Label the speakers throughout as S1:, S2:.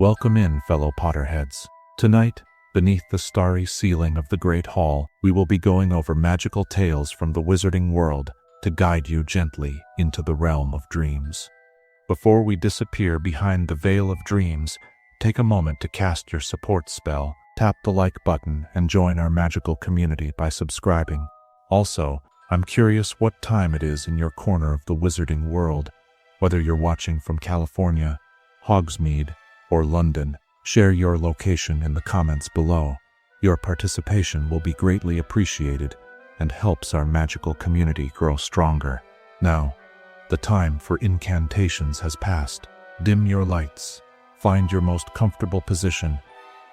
S1: Welcome in, fellow Potterheads. Tonight, beneath the starry ceiling of the Great Hall, we will be going over magical tales from the wizarding world to guide you gently into the realm of dreams. Before we disappear behind the veil of dreams, take a moment to cast your support spell, tap the like button, and join our magical community by subscribing. Also, I'm curious what time it is in your corner of the wizarding world. Whether you're watching from California, Hogsmeade, or London, share your location in the comments below. Your participation will be greatly appreciated and helps our magical community grow stronger. Now, the time for incantations has passed. Dim your lights, find your most comfortable position,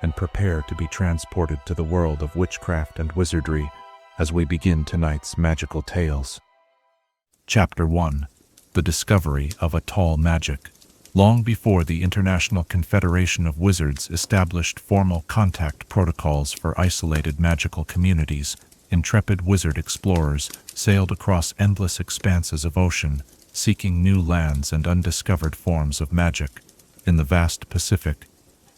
S1: and prepare to be transported to the world of witchcraft and wizardry as we begin tonight's magical tales. Chapter 1. The Discovery of Atoll Magic. Long before the International Confederation of Wizards established formal contact protocols for isolated magical communities, intrepid wizard explorers sailed across endless expanses of ocean, seeking new lands and undiscovered forms of magic. In the vast Pacific,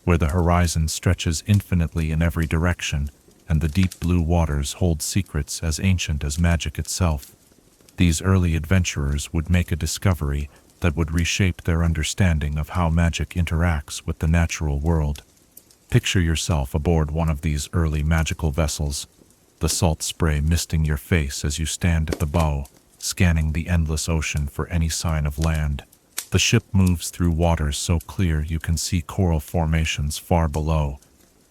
S1: where the horizon stretches infinitely in every direction, and the deep blue waters hold secrets as ancient as magic itself, these early adventurers would make a discovery that would reshape their understanding of how magic interacts with the natural world. Picture yourself aboard one of these early magical vessels, the salt spray misting your face as you stand at the bow, scanning the endless ocean for any sign of land. The ship moves through waters so clear you can see coral formations far below,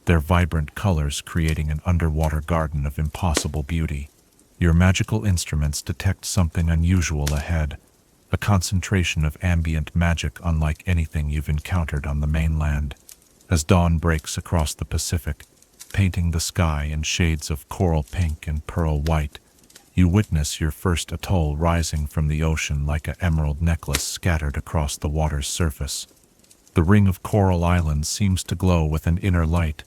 S1: their vibrant colors creating an underwater garden of impossible beauty. Your magical instruments detect something unusual ahead, a concentration of ambient magic unlike anything you've encountered on the mainland. As dawn breaks across the Pacific, painting the sky in shades of coral pink and pearl white, you witness your first atoll rising from the ocean like an emerald necklace scattered across the water's surface. The ring of coral islands seems to glow with an inner light,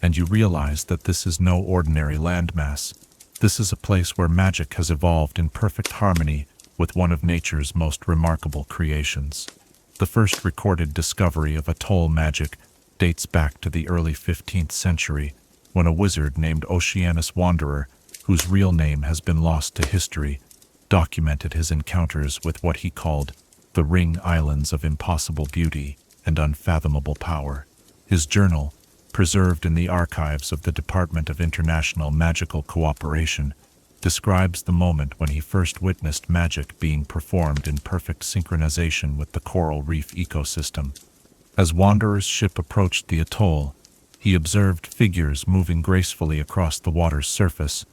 S1: and you realize that this is no ordinary landmass. This is a place where magic has evolved in perfect harmony with one of nature's most remarkable creations. The first recorded discovery of atoll magic dates back to the early 15th century, when a wizard named Oceanus Wanderer, whose real name has been lost to history, documented his encounters with what he called the Ring Islands of impossible beauty and unfathomable power. His journal, preserved in the archives of the Department of International Magical Cooperation, describes the moment when he first witnessed magic being performed in perfect synchronization with the coral reef ecosystem. As Wanderer's ship approached the atoll, he observed figures moving gracefully across the water's surface,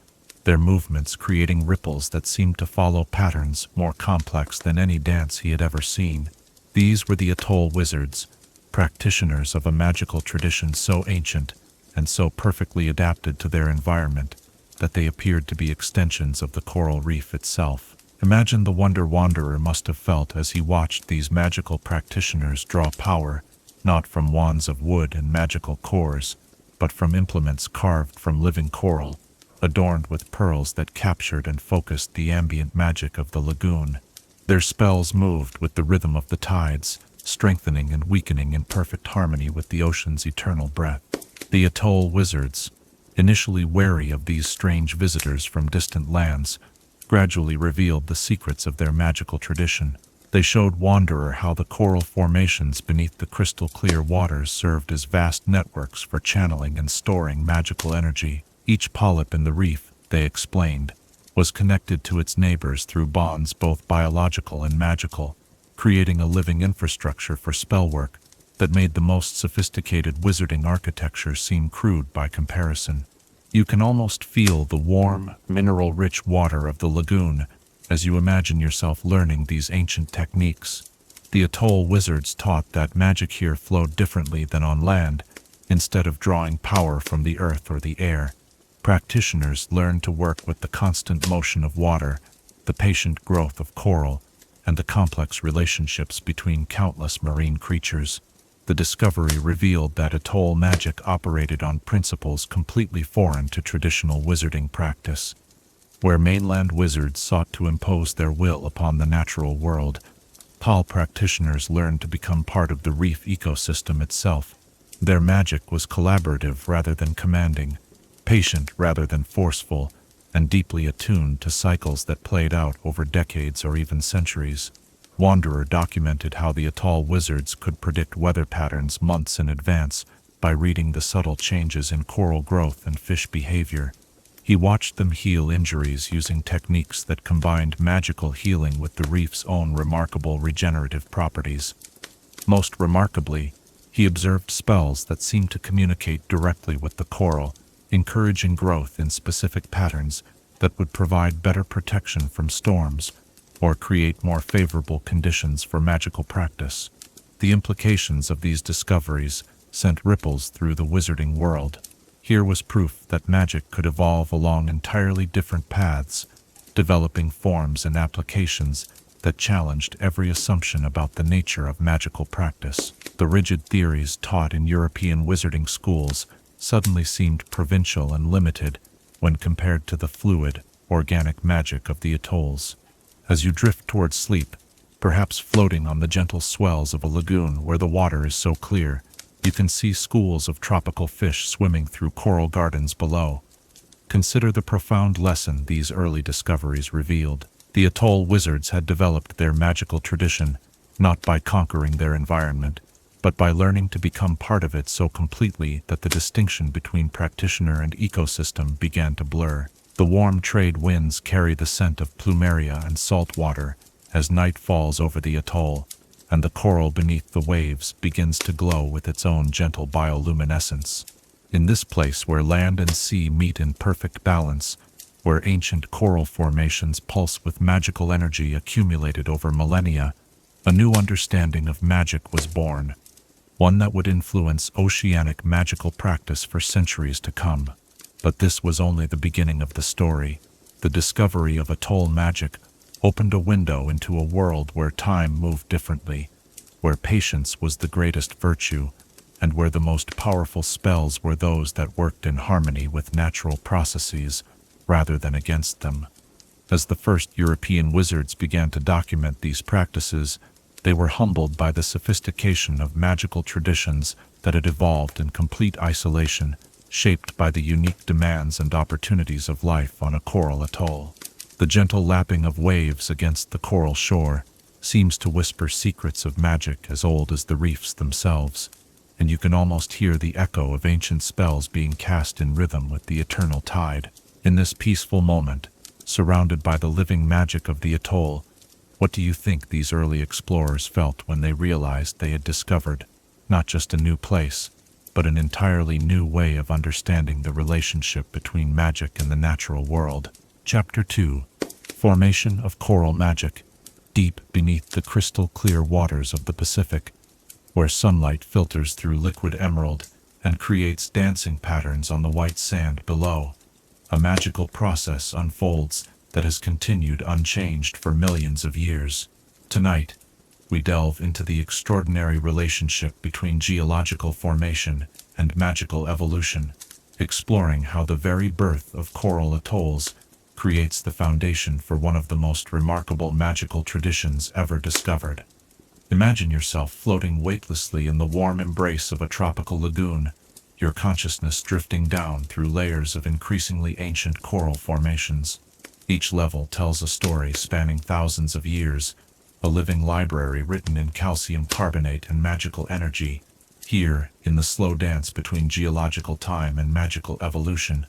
S1: their movements creating ripples that seemed to follow patterns more complex than any dance he had ever seen. These were the atoll wizards, practitioners of a magical tradition so ancient and so perfectly adapted to their environment that they appeared to be extensions of the coral reef itself. Imagine the wonder Wanderer must have felt as he watched these magical practitioners draw power, not from wands of wood and magical cores, but from implements carved from living coral, adorned with pearls that captured and focused the ambient magic of the lagoon. Their spells moved with the rhythm of the tides, strengthening and weakening in perfect harmony with the ocean's eternal breath. The atoll wizards, initially wary of these strange visitors from distant lands, gradually revealed the secrets of their magical tradition. They showed Wanderer how the coral formations beneath the crystal-clear waters served as vast networks for channeling and storing magical energy. Each polyp in the reef, they explained, was connected to its neighbors through bonds both biological and magical, creating a living infrastructure for spellwork that made the most sophisticated wizarding architecture seem crude by comparison. You can almost feel the warm, mineral-rich water of the lagoon as you imagine yourself learning these ancient techniques. The atoll wizards taught that magic here flowed differently than on land. Instead of drawing power from the earth or the air, practitioners learned to work with the constant motion of water, the patient growth of coral, and the complex relationships between countless marine creatures. The discovery revealed that atoll magic operated on principles completely foreign to traditional wizarding practice. Where mainland wizards sought to impose their will upon the natural world, Atoll practitioners learned to become part of the reef ecosystem itself. Their magic was collaborative rather than commanding, patient rather than forceful, and deeply attuned to cycles that played out over decades or even centuries. Wanderer documented how the Atoll wizards could predict weather patterns months in advance by reading the subtle changes in coral growth and fish behavior. He watched them heal injuries using techniques that combined magical healing with the reef's own remarkable regenerative properties. Most remarkably, he observed spells that seemed to communicate directly with the coral, encouraging growth in specific patterns that would provide better protection from storms or create more favorable conditions for magical practice. The implications of these discoveries sent ripples through the wizarding world. Here was proof that magic could evolve along entirely different paths, developing forms and applications that challenged every assumption about the nature of magical practice. The rigid theories taught in European wizarding schools suddenly seemed provincial and limited when compared to the fluid, organic magic of the Atolls. As you drift towards sleep, perhaps floating on the gentle swells of a lagoon where the water is so clear, you can see schools of tropical fish swimming through coral gardens below. Consider the profound lesson these early discoveries revealed. The Atoll wizards had developed their magical tradition not by conquering their environment, but by learning to become part of it so completely that the distinction between practitioner and ecosystem began to blur. The warm trade winds carry the scent of plumeria and salt water as night falls over the atoll, and the coral beneath the waves begins to glow with its own gentle bioluminescence. In this place where land and sea meet in perfect balance, where ancient coral formations pulse with magical energy accumulated over millennia, a new understanding of magic was born, one that would influence oceanic magical practice for centuries to come. But this was only the beginning of the story. The discovery of Atoll magic opened a window into a world where time moved differently, where patience was the greatest virtue, and where the most powerful spells were those that worked in harmony with natural processes rather than against them. As the first European wizards began to document these practices, they were humbled by the sophistication of magical traditions that had evolved in complete isolation, shaped by the unique demands and opportunities of life on a coral atoll. The gentle lapping of waves against the coral shore seems to whisper secrets of magic as old as the reefs themselves, and you can almost hear the echo of ancient spells being cast in rhythm with the eternal tide. In this peaceful moment, surrounded by the living magic of the atoll, what do you think these early explorers felt when they realized they had discovered not just a new place, but an entirely new way of understanding the relationship between magic and the natural world? Chapter 2. Formation of Coral Magic. Deep beneath the crystal-clear waters of the Pacific, where sunlight filters through liquid emerald and creates dancing patterns on the white sand below, a magical process unfolds that has continued unchanged for millions of years. Tonight, we delve into the extraordinary relationship between geological formation and magical evolution, exploring how the very birth of coral atolls creates the foundation for one of the most remarkable magical traditions ever discovered. Imagine yourself floating weightlessly in the warm embrace of a tropical lagoon, your consciousness drifting down through layers of increasingly ancient coral formations. Each level tells a story spanning thousands of years, a living library written in calcium carbonate and magical energy. Here, in the slow dance between geological time and magical evolution,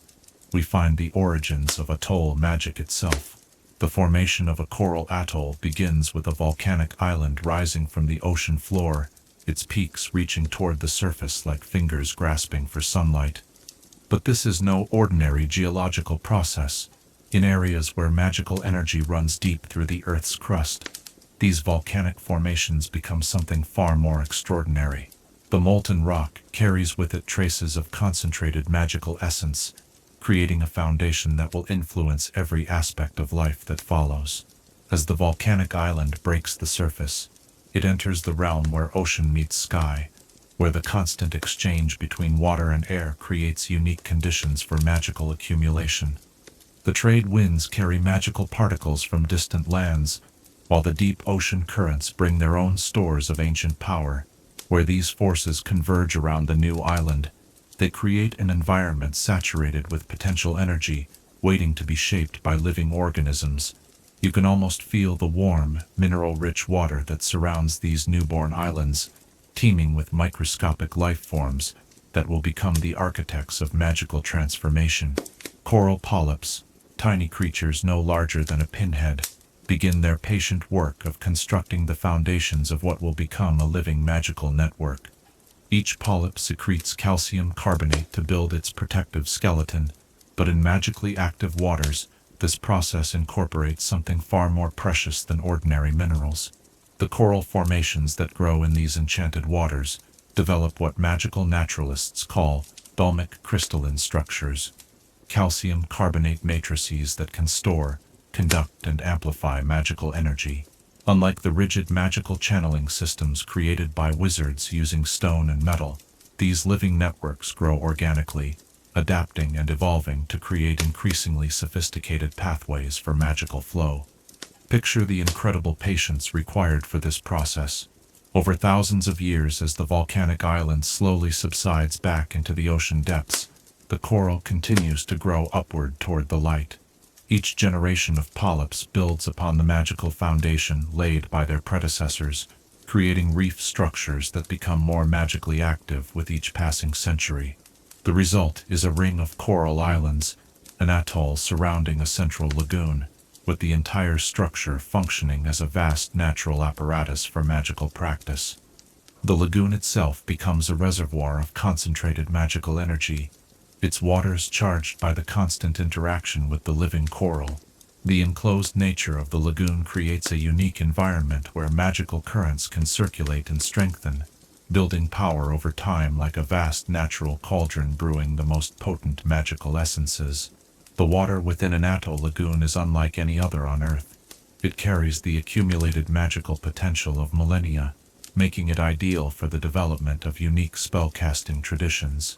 S1: we find the origins of atoll magic itself. The formation of a coral atoll begins with a volcanic island rising from the ocean floor, its peaks reaching toward the surface like fingers grasping for sunlight. But this is no ordinary geological process. In areas where magical energy runs deep through the Earth's crust, these volcanic formations become something far more extraordinary. The molten rock carries with it traces of concentrated magical essence, creating a foundation that will influence every aspect of life that follows. As the volcanic island breaks the surface, it enters the realm where ocean meets sky, where the constant exchange between water and air creates unique conditions for magical accumulation. The trade winds carry magical particles from distant lands, while the deep ocean currents bring their own stores of ancient power. Where these forces converge around the new island, they create an environment saturated with potential energy, waiting to be shaped by living organisms. You can almost feel the warm, mineral-rich water that surrounds these newborn islands, teeming with microscopic life forms that will become the architects of magical transformation. Coral polyps, tiny creatures no larger than a pinhead, begin their patient work of constructing the foundations of what will become a living magical network. Each polyp secretes calcium carbonate to build its protective skeleton, but in magically active waters, this process incorporates something far more precious than ordinary minerals. The coral formations that grow in these enchanted waters develop what magical naturalists call dulmic crystalline structures, calcium carbonate matrices that can store, conduct, and amplify magical energy. Unlike the rigid magical channeling systems created by wizards using stone and metal, these living networks grow organically, adapting and evolving to create increasingly sophisticated pathways for magical flow. Picture the incredible patience required for this process. Over thousands of years, as the volcanic island slowly subsides back into the ocean depths, the coral continues to grow upward toward the light. Each generation of polyps builds upon the magical foundation laid by their predecessors, creating reef structures that become more magically active with each passing century. The result is a ring of coral islands, an atoll surrounding a central lagoon, with the entire structure functioning as a vast natural apparatus for magical practice. The lagoon itself becomes a reservoir of concentrated magical energy, its waters charged by the constant interaction with the living coral. The enclosed nature of the lagoon creates a unique environment where magical currents can circulate and strengthen, building power over time like a vast natural cauldron brewing the most potent magical essences. The water within an atoll lagoon is unlike any other on Earth. It carries the accumulated magical potential of millennia, making it ideal for the development of unique spellcasting traditions.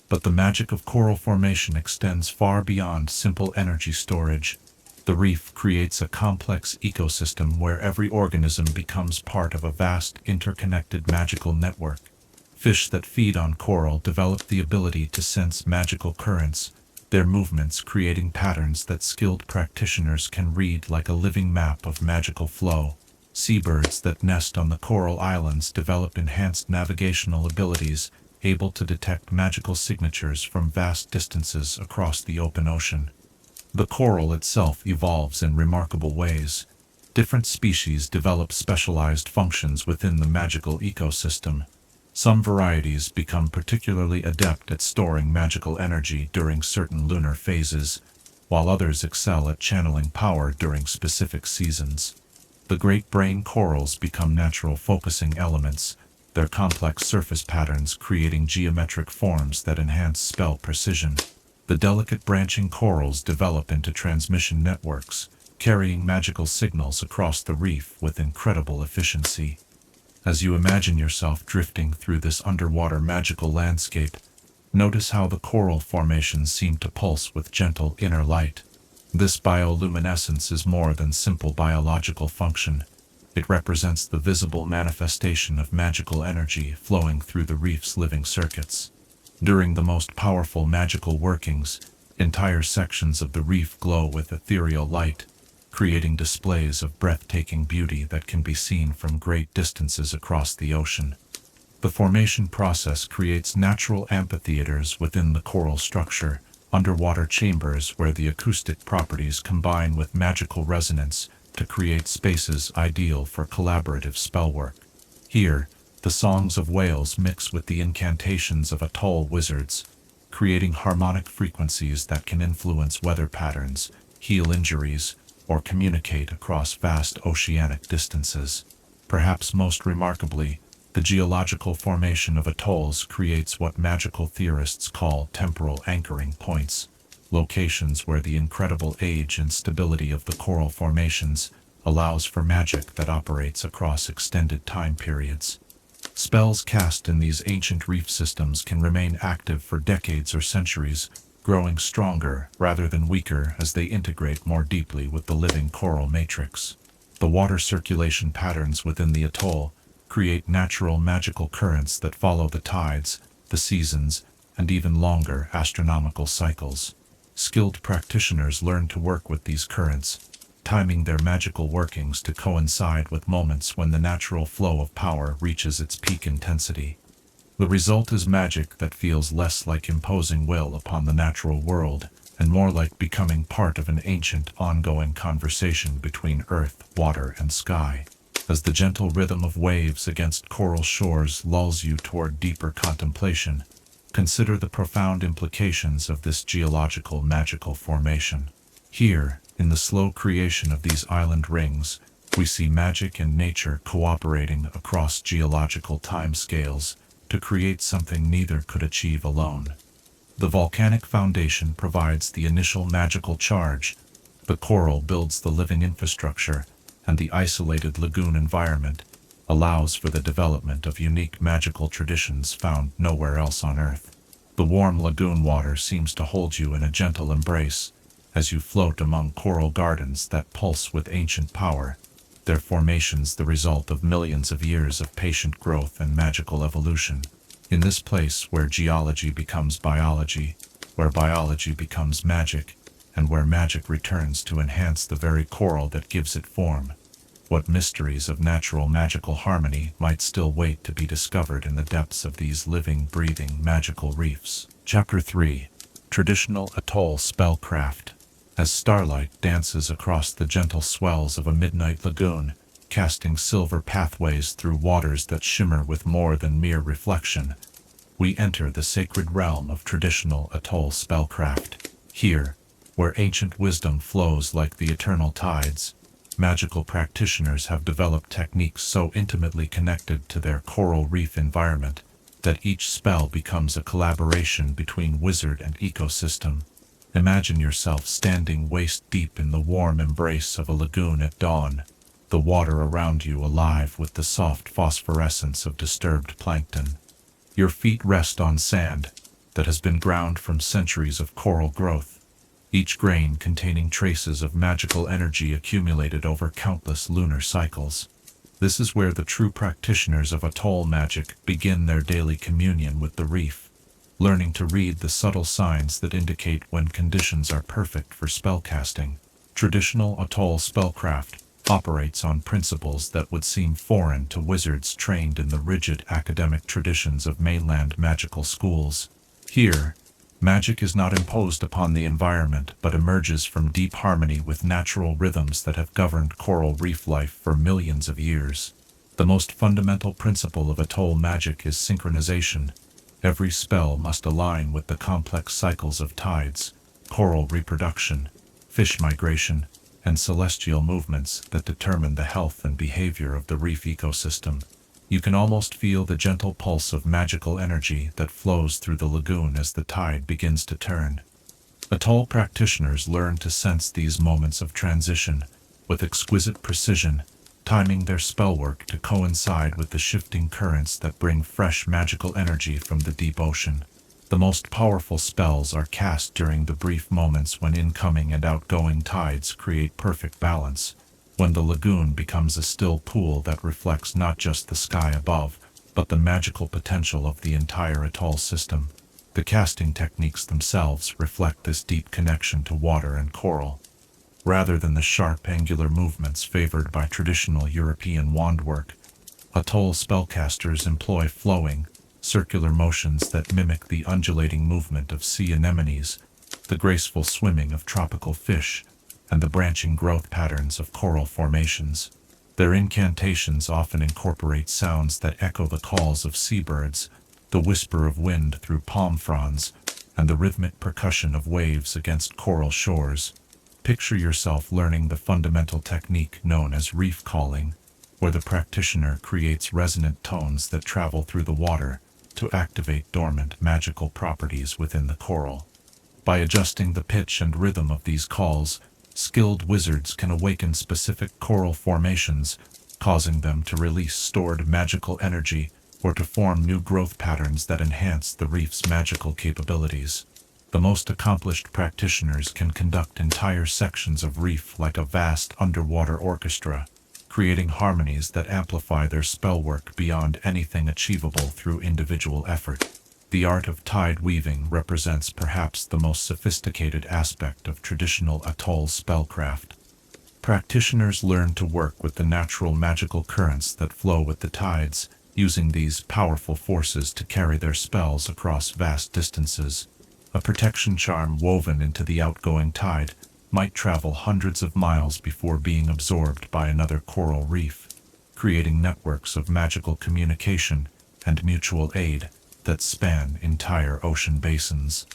S1: But the magic of coral formation extends far beyond simple energy storage. The reef creates a complex ecosystem where every organism becomes part of a vast, interconnected magical network. Fish that feed on coral develop the ability to sense magical currents, their movements creating patterns that skilled practitioners can read like a living map of magical flow. Seabirds that nest on the coral islands develop enhanced navigational abilities, able to detect magical signatures from vast distances across the open ocean. The coral itself evolves in remarkable ways. Different species develop specialized functions within the magical ecosystem. Some varieties become particularly adept at storing magical energy during certain lunar phases, while others excel at channeling power during specific seasons. The great brain corals become natural focusing elements, their complex surface patterns creating geometric forms that enhance spell precision. The delicate branching corals develop into transmission networks, carrying magical signals across the reef with incredible efficiency. As you imagine yourself drifting through this underwater magical landscape, notice how the coral formations seem to pulse with gentle inner light. This bioluminescence is more than simple biological function. It represents the visible manifestation of magical energy flowing through the reef's living circuits. During the most powerful magical workings, entire sections of the reef glow with ethereal light, creating displays of breathtaking beauty that can be seen from great distances across the ocean. The formation process creates natural amphitheaters within the coral structure, underwater chambers where the acoustic properties combine with magical resonance to create spaces ideal for collaborative spellwork. Here, the songs of whales mix with the incantations of atoll wizards, creating harmonic frequencies that can influence weather patterns, heal injuries, or communicate across vast oceanic distances. Perhaps most remarkably, the geological formation of atolls creates what magical theorists call temporal anchoring points, locations where the incredible age and stability of the coral formations allows for magic that operates across extended time periods. Spells cast in these ancient reef systems can remain active for decades or centuries, growing stronger rather than weaker as they integrate more deeply with the living coral matrix. The water circulation patterns within the atoll create natural magical currents that follow the tides, the seasons, and even longer astronomical cycles. Skilled practitioners learn to work with these currents, timing their magical workings to coincide with moments when the natural flow of power reaches its peak intensity. The result is magic that feels less like imposing will upon the natural world and more like becoming part of an ancient, ongoing conversation between earth, water, and sky. As the gentle rhythm of waves against coral shores lulls you toward deeper contemplation, consider the profound implications of this geological magical formation. Here, in the slow creation of these island rings, we see magic and nature cooperating across geological timescales to create something neither could achieve alone. The volcanic foundation provides the initial magical charge, the coral builds the living infrastructure, and the isolated lagoon environment allows for the development of unique magical traditions found nowhere else on Earth. The warm lagoon water seems to hold you in a gentle embrace as you float among coral gardens that pulse with ancient power, their formations the result of millions of years of patient growth and magical evolution. In this place where geology becomes biology, where biology becomes magic, and where magic returns to enhance the very coral that gives it form, what mysteries of natural magical harmony might still wait to be discovered in the depths of these living, breathing, magical reefs. Chapter 3. Traditional Atoll Spellcraft. As starlight dances across the gentle swells of a midnight lagoon, casting silver pathways through waters that shimmer with more than mere reflection, we enter the sacred realm of traditional Atoll spellcraft. Here, where ancient wisdom flows like the eternal tides, magical practitioners have developed techniques so intimately connected to their coral reef environment that each spell becomes a collaboration between wizard and ecosystem. Imagine yourself standing waist-deep in the warm embrace of a lagoon at dawn, the water around you alive with the soft phosphorescence of disturbed plankton. Your feet rest on sand that has been ground from centuries of coral growth, each grain containing traces of magical energy accumulated over countless lunar cycles. This is where the true practitioners of atoll magic begin their daily communion with the reef, learning to read the subtle signs that indicate when conditions are perfect for spellcasting. Traditional atoll spellcraft operates on principles that would seem foreign to wizards trained in the rigid academic traditions of mainland magical schools. Here, magic is not imposed upon the environment but emerges from deep harmony with natural rhythms that have governed coral reef life for millions of years. The most fundamental principle of atoll magic is synchronization. Every spell must align with the complex cycles of tides, coral reproduction, fish migration, and celestial movements that determine the health and behavior of the reef ecosystem. You can almost feel the gentle pulse of magical energy that flows through the lagoon as the tide begins to turn. Atoll practitioners learn to sense these moments of transition with exquisite precision, timing their spellwork to coincide with the shifting currents that bring fresh magical energy from the deep ocean. The most powerful spells are cast during the brief moments when incoming and outgoing tides create perfect balance, when the lagoon becomes a still pool that reflects not just the sky above, but the magical potential of the entire atoll system. The casting techniques themselves reflect this deep connection to water and coral, rather than the sharp angular movements favored by traditional European wandwork. Atoll spellcasters employ flowing, circular motions that mimic the undulating movement of sea anemones, the graceful swimming of tropical fish, and the branching growth patterns of coral formations. Their incantations often incorporate sounds that echo the calls of seabirds, the whisper of wind through palm fronds, and the rhythmic percussion of waves against coral shores. Picture yourself learning the fundamental technique known as reef calling, where the practitioner creates resonant tones that travel through the water to activate dormant magical properties within the coral. By adjusting the pitch and rhythm of these calls, skilled wizards can awaken specific coral formations, causing them to release stored magical energy or to form new growth patterns that enhance the reef's magical capabilities. The most accomplished practitioners can conduct entire sections of reef like a vast underwater orchestra, creating harmonies that amplify their spellwork beyond anything achievable through individual effort. The art of tide weaving represents perhaps the most sophisticated aspect of traditional Atoll spellcraft. Practitioners learn to work with the natural magical currents that flow with the tides, using these powerful forces to carry their spells across vast distances. A protection charm woven into the outgoing tide might travel hundreds of miles before being absorbed by another coral reef, creating networks of magical communication and mutual aid that span entire ocean basins.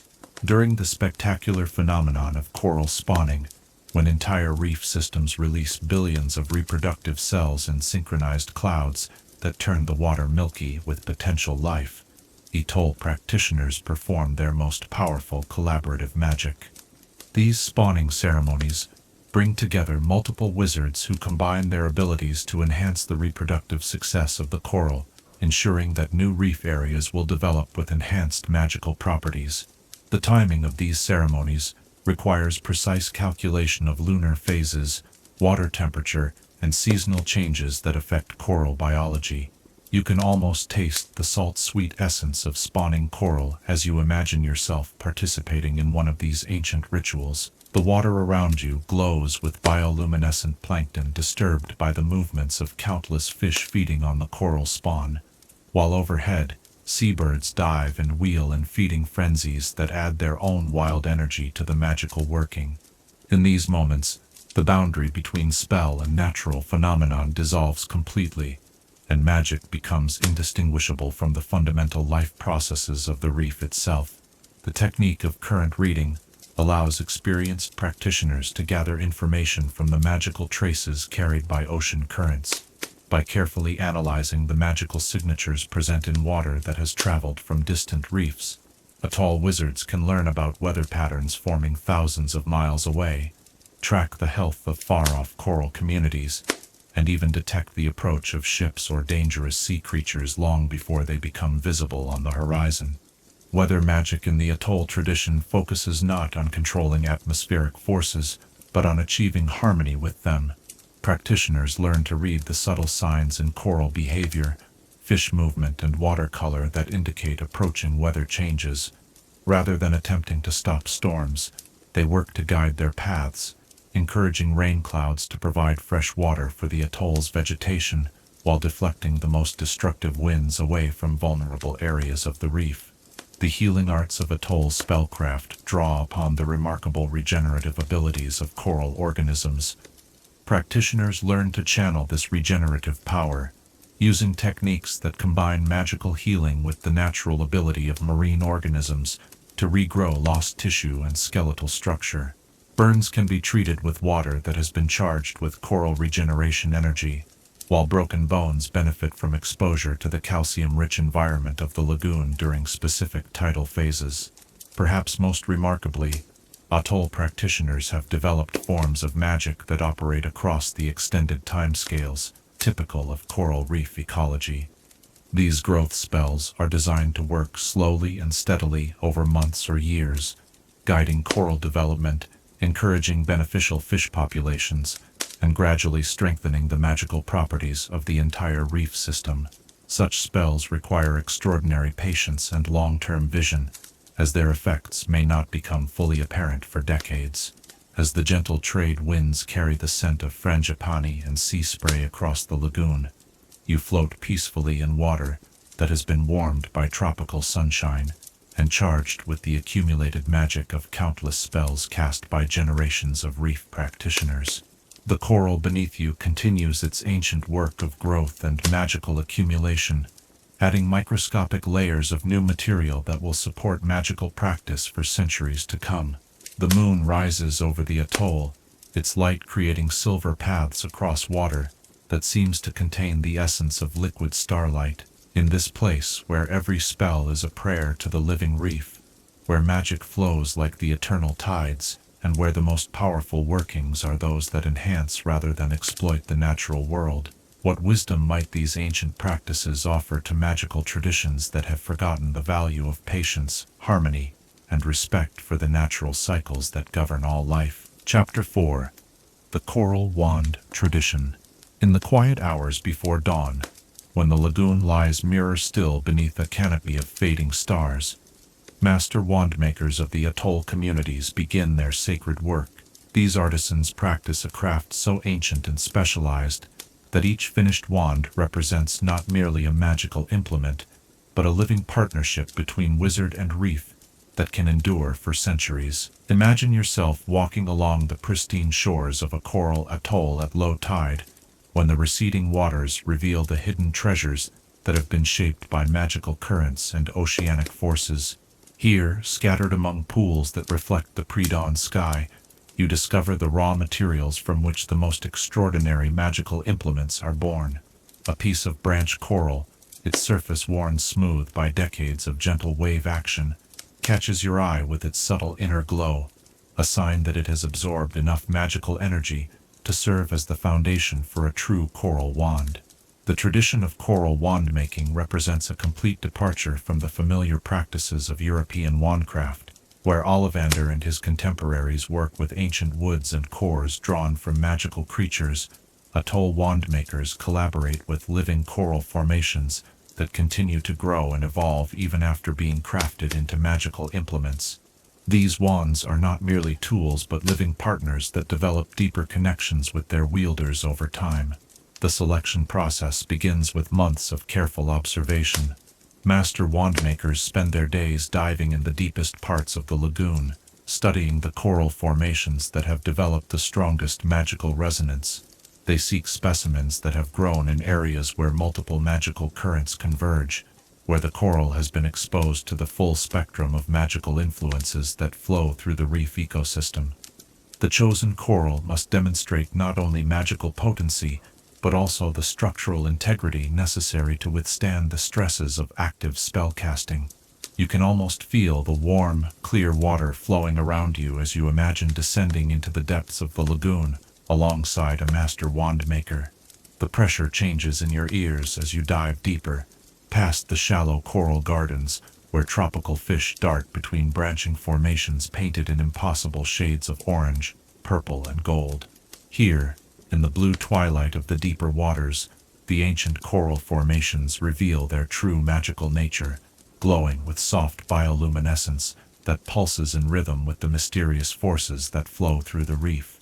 S1: During the spectacular phenomenon of coral spawning, when entire reef systems release billions of reproductive cells in synchronized clouds that turn the water milky with potential life, Atoll practitioners perform their most powerful collaborative magic. These spawning ceremonies bring together multiple wizards who combine their abilities to enhance the reproductive success of the coral, ensuring that new reef areas will develop with enhanced magical properties. The timing of these ceremonies requires precise calculation of lunar phases, water temperature, and seasonal changes that affect coral biology. You can almost taste the salt-sweet essence of spawning coral as you imagine yourself participating in one of these ancient rituals. The water around you glows with bioluminescent plankton disturbed by the movements of countless fish feeding on the coral spawn, while overhead, seabirds dive and wheel in feeding frenzies that add their own wild energy to the magical working. In these moments, the boundary between spell and natural phenomenon dissolves completely, and magic becomes indistinguishable from the fundamental life processes of the reef itself. The technique of current reading allows experienced practitioners to gather information from the magical traces carried by ocean currents. By carefully analyzing the magical signatures present in water that has traveled from distant reefs, Atoll wizards can learn about weather patterns forming thousands of miles away, track the health of far-off coral communities, and even detect the approach of ships or dangerous sea creatures long before they become visible on the horizon. Weather magic in the Atoll tradition focuses not on controlling atmospheric forces, but on achieving harmony with them. Practitioners learn to read the subtle signs in coral behavior, fish movement, and water color that indicate approaching weather changes. Rather than attempting to stop storms, they work to guide their paths, encouraging rain clouds to provide fresh water for the atoll's vegetation, while deflecting the most destructive winds away from vulnerable areas of the reef. The healing arts of Atoll spellcraft draw upon the remarkable regenerative abilities of coral organisms. Practitioners learn to channel this regenerative power, using techniques that combine magical healing with the natural ability of marine organisms to regrow lost tissue and skeletal structure. Burns can be treated with water that has been charged with coral regeneration energy, while broken bones benefit from exposure to the calcium-rich environment of the lagoon during specific tidal phases. Perhaps most remarkably, Atoll practitioners have developed forms of magic that operate across the extended timescales, typical of coral reef ecology. These growth spells are designed to work slowly and steadily over months or years, guiding coral development, encouraging beneficial fish populations, and gradually strengthening the magical properties of the entire reef system. Such spells require extraordinary patience and long-term vision, as their effects may not become fully apparent for decades. As the gentle trade winds carry the scent of frangipani and sea spray across the lagoon, you float peacefully in water that has been warmed by tropical sunshine and charged with the accumulated magic of countless spells cast by generations of reef practitioners. The coral beneath you continues its ancient work of growth and magical accumulation, adding microscopic layers of new material that will support magical practice for centuries to come. The moon rises over the atoll, its light creating silver paths across water that seems to contain the essence of liquid starlight. In this place, where every spell is a prayer to the living reef, where magic flows like the eternal tides, and where the most powerful workings are those that enhance rather than exploit the natural world, what wisdom might these ancient practices offer to magical traditions that have forgotten the value of patience, harmony, and respect for the natural cycles that govern all life? Chapter 4. The Coral Wand Tradition. In the quiet hours before dawn, when the lagoon lies mirror still beneath a canopy of fading stars, master wandmakers of the atoll communities begin their sacred work. These artisans practice a craft so ancient and specialized that each finished wand represents not merely a magical implement, but a living partnership between wizard and reef that can endure for centuries. Imagine yourself walking along the pristine shores of a coral atoll at low tide, when the receding waters reveal the hidden treasures that have been shaped by magical currents and oceanic forces. Here, scattered among pools that reflect the pre-dawn sky, you discover the raw materials from which the most extraordinary magical implements are born. A piece of branch coral, its surface worn smooth by decades of gentle wave action, catches your eye with its subtle inner glow, a sign that it has absorbed enough magical energy to serve as the foundation for a true coral wand. The tradition of coral wand making represents a complete departure from the familiar practices of European wandcraft, where Ollivander and his contemporaries work with ancient woods and cores drawn from magical creatures. Atoll wandmakers collaborate with living coral formations that continue to grow and evolve even after being crafted into magical implements. These wands are not merely tools but living partners that develop deeper connections with their wielders over time. The selection process begins with months of careful observation. Master wandmakers spend their days diving in the deepest parts of the lagoon, studying the coral formations that have developed the strongest magical resonance. They seek specimens that have grown in areas where multiple magical currents converge, where the coral has been exposed to the full spectrum of magical influences that flow through the reef ecosystem. The chosen coral must demonstrate not only magical potency, but also the structural integrity necessary to withstand the stresses of active spellcasting. You can almost feel the warm, clear water flowing around you as you imagine descending into the depths of the lagoon alongside a master wand maker. The pressure changes in your ears as you dive deeper, past the shallow coral gardens where tropical fish dart between branching formations painted in impossible shades of orange, purple, and gold. Here, in the blue twilight of the deeper waters, the ancient coral formations reveal their true magical nature, glowing with soft bioluminescence that pulses in rhythm with the mysterious forces that flow through the reef.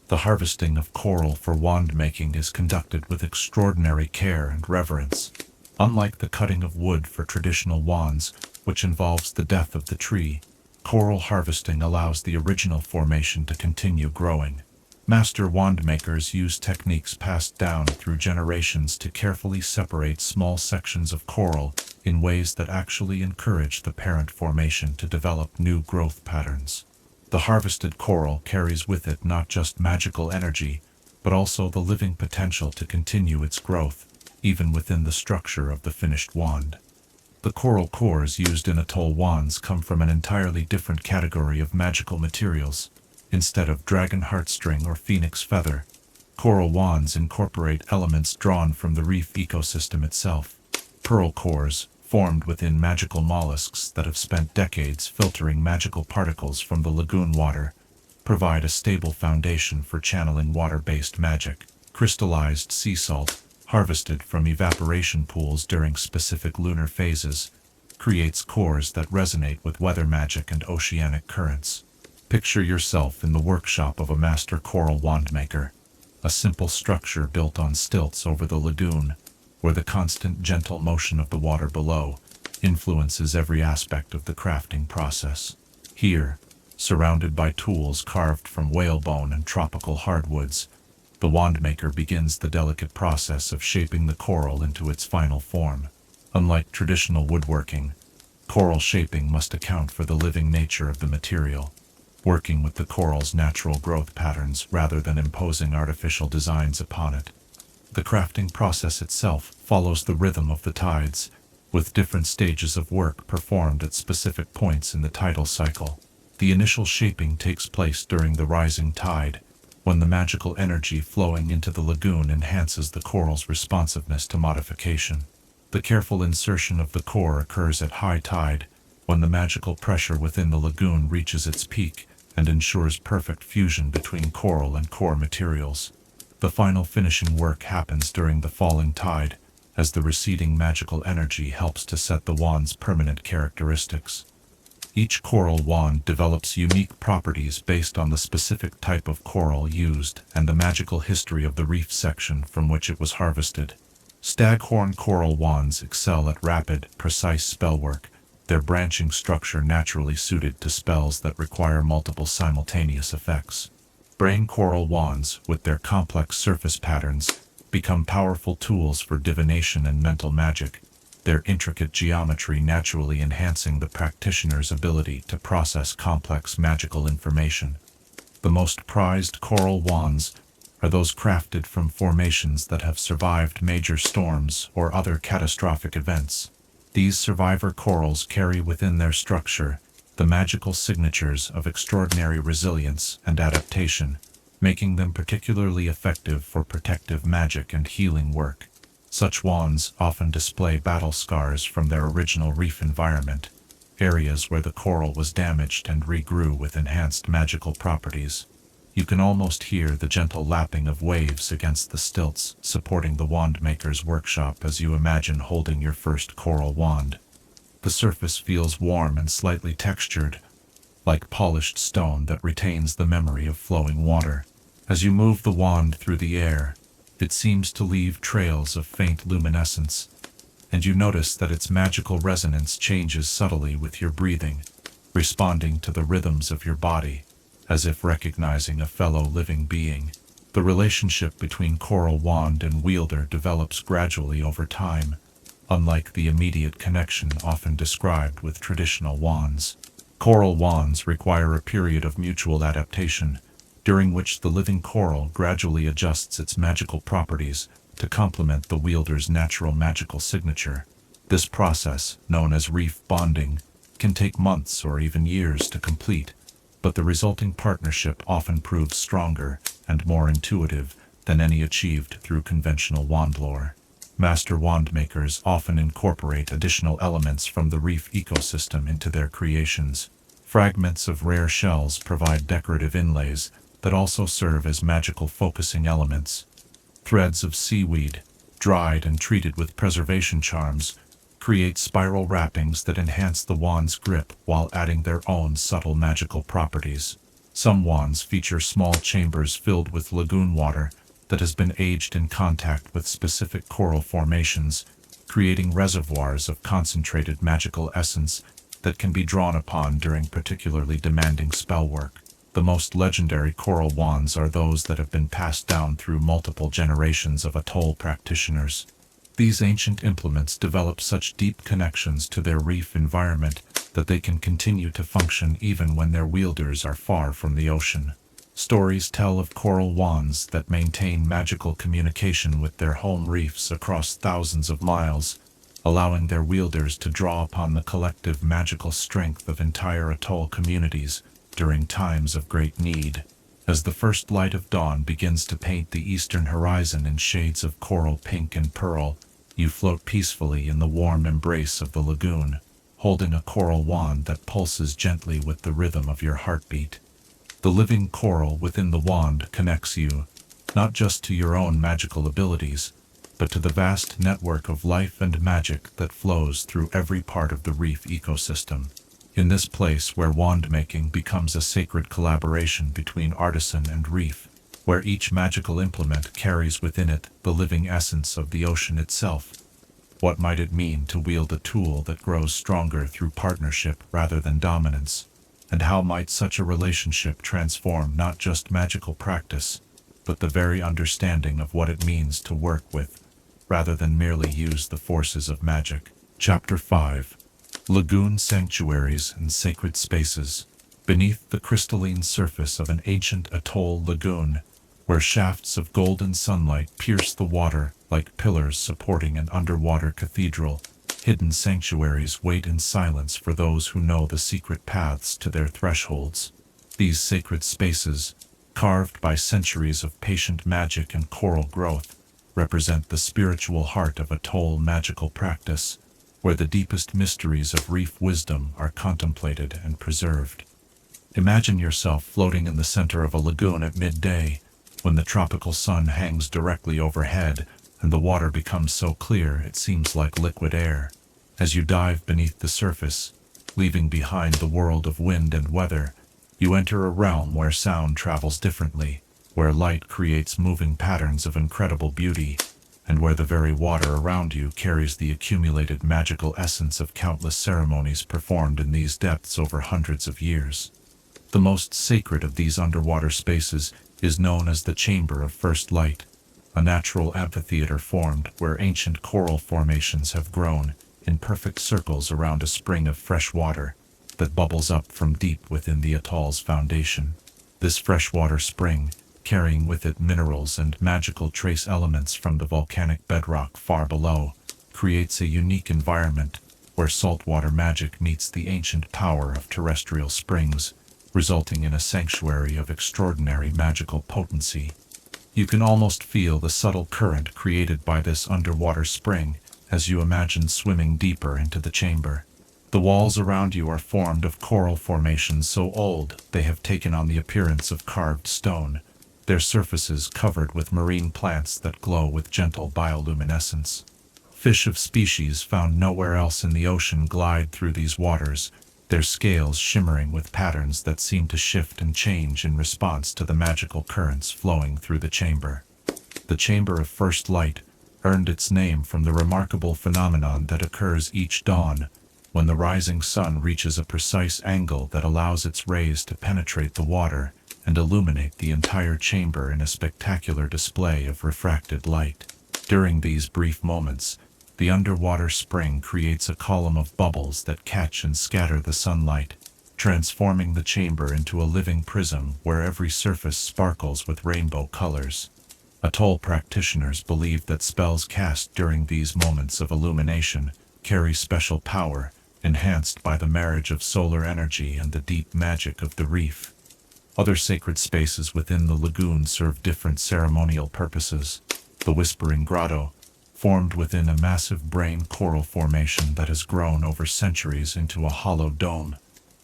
S1: The harvesting of coral for wand making is conducted with extraordinary care and reverence. Unlike the cutting of wood for traditional wands, which involves the death of the tree, coral harvesting allows the original formation to continue growing. Master wand makers use techniques passed down through generations to carefully separate small sections of coral in ways that actually encourage the parent formation to develop new growth patterns. The harvested coral carries with it not just magical energy, but also the living potential to continue its growth, even within the structure of the finished wand. The coral cores used in atoll wands come from an entirely different category of magical materials. Instead of dragon heartstring or phoenix feather, coral wands incorporate elements drawn from the reef ecosystem itself. Pearl cores, formed within magical mollusks that have spent decades filtering magical particles from the lagoon water, provide a stable foundation for channeling water-based magic. Crystallized sea salt, harvested from evaporation pools during specific lunar phases, creates cores that resonate with weather magic and oceanic currents. Picture yourself in the workshop of a master coral wand maker, a simple structure built on stilts over the lagoon, where the constant gentle motion of the water below influences every aspect of the crafting process. Here, surrounded by tools carved from whalebone and tropical hardwoods, the wandmaker begins the delicate process of shaping the coral into its final form. Unlike traditional woodworking, coral shaping must account for the living nature of the material, working with the coral's natural growth patterns rather than imposing artificial designs upon it. The crafting process itself follows the rhythm of the tides, with different stages of work performed at specific points in the tidal cycle. The initial shaping takes place during the rising tide, when the magical energy flowing into the lagoon enhances the coral's responsiveness to modification. The careful insertion of the core occurs at high tide, when the magical pressure within the lagoon reaches its peak and ensures perfect fusion between coral and core materials. The final finishing work happens during the falling tide, as the receding magical energy helps to set the wand's permanent characteristics. Each coral wand develops unique properties based on the specific type of coral used and the magical history of the reef section from which it was harvested. Staghorn coral wands excel at rapid, precise spellwork, their branching structure naturally suited to spells that require multiple simultaneous effects. Brain coral wands, with their complex surface patterns, become powerful tools for divination and mental magic, their intricate geometry naturally enhancing the practitioner's ability to process complex magical information. The most prized coral wands are those crafted from formations that have survived major storms or other catastrophic events. These survivor corals carry within their structure the magical signatures of extraordinary resilience and adaptation, making them particularly effective for protective magic and healing work. Such wands often display battle scars from their original reef environment, areas where the coral was damaged and regrew with enhanced magical properties. You can almost hear the gentle lapping of waves against the stilts supporting the wandmaker's workshop as you imagine holding your first coral wand. The surface feels warm and slightly textured, like polished stone that retains the memory of flowing water. As you move the wand through the air, it seems to leave trails of faint luminescence, and you notice that its magical resonance changes subtly with your breathing, responding to the rhythms of your body, as if recognizing a fellow living being. The relationship between coral wand and wielder develops gradually over time, unlike the immediate connection often described with traditional wands. Coral wands require a period of mutual adaptation, during which the living coral gradually adjusts its magical properties to complement the wielder's natural magical signature. This process, known as reef bonding, can take months or even years to complete, but the resulting partnership often proves stronger and more intuitive than any achieved through conventional wand lore. Master wandmakers often incorporate additional elements from the reef ecosystem into their creations. Fragments of rare shells provide decorative inlays that also serve as magical focusing elements. Threads of seaweed, dried and treated with preservation charms, create spiral wrappings that enhance the wand's grip while adding their own subtle magical properties. Some wands feature small chambers filled with lagoon water that has been aged in contact with specific coral formations, creating reservoirs of concentrated magical essence that can be drawn upon during particularly demanding spell work. The most legendary coral wands are those that have been passed down through multiple generations of Atoll practitioners. These ancient implements develop such deep connections to their reef environment that they can continue to function even when their wielders are far from the ocean. Stories tell of coral wands that maintain magical communication with their home reefs across thousands of miles, allowing their wielders to draw upon the collective magical strength of entire atoll communities during times of great need. As the first light of dawn begins to paint the eastern horizon in shades of coral pink and pearl, you float peacefully in the warm embrace of the lagoon, holding a coral wand that pulses gently with the rhythm of your heartbeat. The living coral within the wand connects you, not just to your own magical abilities, but to the vast network of life and magic that flows through every part of the reef ecosystem. In this place where wand making becomes a sacred collaboration between artisan and reef, where each magical implement carries within it the living essence of the ocean itself. What might it mean to wield a tool that grows stronger through partnership rather than dominance? And how might such a relationship transform not just magical practice, but the very understanding of what it means to work with, rather than merely use the forces of magic? Chapter 5. Lagoon Sanctuaries and Sacred Spaces. Beneath the crystalline surface of an ancient atoll lagoon, where shafts of golden sunlight pierce the water like pillars supporting an underwater cathedral, hidden sanctuaries wait in silence for those who know the secret paths to their thresholds. These sacred spaces, carved by centuries of patient magic and coral growth, represent the spiritual heart of atoll magical practice, where the deepest mysteries of reef wisdom are contemplated and preserved. Imagine yourself floating in the center of a lagoon at midday, When the tropical sun hangs directly overhead and the water becomes so clear it seems like liquid air. As you dive beneath the surface, leaving behind the world of wind and weather, you enter a realm where sound travels differently, where light creates moving patterns of incredible beauty, and where the very water around you carries the accumulated magical essence of countless ceremonies performed in these depths over hundreds of years. The most sacred of these underwater spaces is known as the Chamber of First Light, a natural amphitheater formed where ancient coral formations have grown in perfect circles around a spring of fresh water that bubbles up from deep within the atoll's foundation. This freshwater spring, carrying with it minerals and magical trace elements from the volcanic bedrock far below, creates a unique environment where saltwater magic meets the ancient power of terrestrial springs, resulting in a sanctuary of extraordinary magical potency. You can almost feel the subtle current created by this underwater spring as you imagine swimming deeper into the chamber. The walls around you are formed of coral formations so old they have taken on the appearance of carved stone, their surfaces covered with marine plants that glow with gentle bioluminescence. Fish of species found nowhere else in the ocean glide through these waters, their scales shimmering with patterns that seem to shift and change in response to the magical currents flowing through the chamber. The Chamber of First Light earned its name from the remarkable phenomenon that occurs each dawn, when the rising sun reaches a precise angle that allows its rays to penetrate the water and illuminate the entire chamber in a spectacular display of refracted light. During these brief moments, the underwater spring creates a column of bubbles that catch and scatter the sunlight, transforming the chamber into a living prism where every surface sparkles with rainbow colors. Atoll practitioners believe that spells cast during these moments of illumination carry special power, enhanced by the marriage of solar energy and the deep magic of the reef. Other sacred spaces within the lagoon serve different ceremonial purposes. The Whispering Grotto, formed within a massive brain coral formation that has grown over centuries into a hollow dome,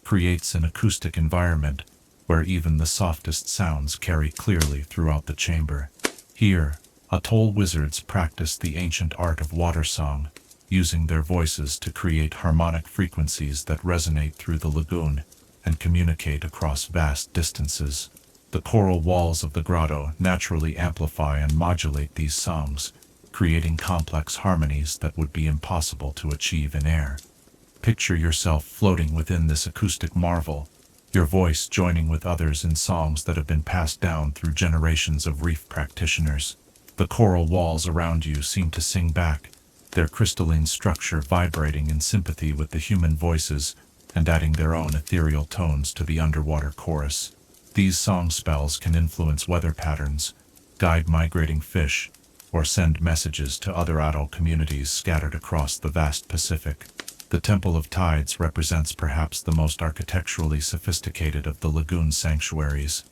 S1: creates an acoustic environment where even the softest sounds carry clearly throughout the chamber. Here, Atoll wizards practice the ancient art of water song, using their voices to create harmonic frequencies that resonate through the lagoon and communicate across vast distances. The coral walls of the grotto naturally amplify and modulate these songs, creating complex harmonies that would be impossible to achieve in air. Picture yourself floating within this acoustic marvel, your voice joining with others in songs that have been passed down through generations of reef practitioners. The coral walls around you seem to sing back, their crystalline structure vibrating in sympathy with the human voices and adding their own ethereal tones to the underwater chorus. These song spells can influence weather patterns, guide migrating fish, or send messages to other atoll communities scattered across the vast Pacific. The Temple of Tides represents perhaps the most architecturally sophisticated of the lagoon sanctuaries.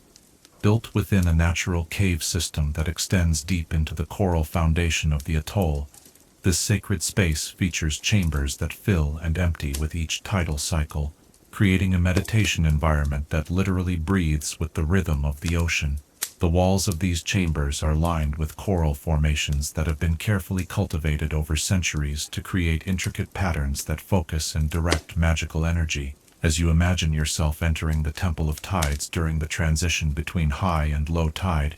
S1: Built within a natural cave system that extends deep into the coral foundation of the atoll, this sacred space features chambers that fill and empty with each tidal cycle, creating a meditation environment that literally breathes with the rhythm of the ocean. The walls of these chambers are lined with coral formations that have been carefully cultivated over centuries to create intricate patterns that focus and direct magical energy. As you imagine yourself entering the Temple of Tides during the transition between high and low tide,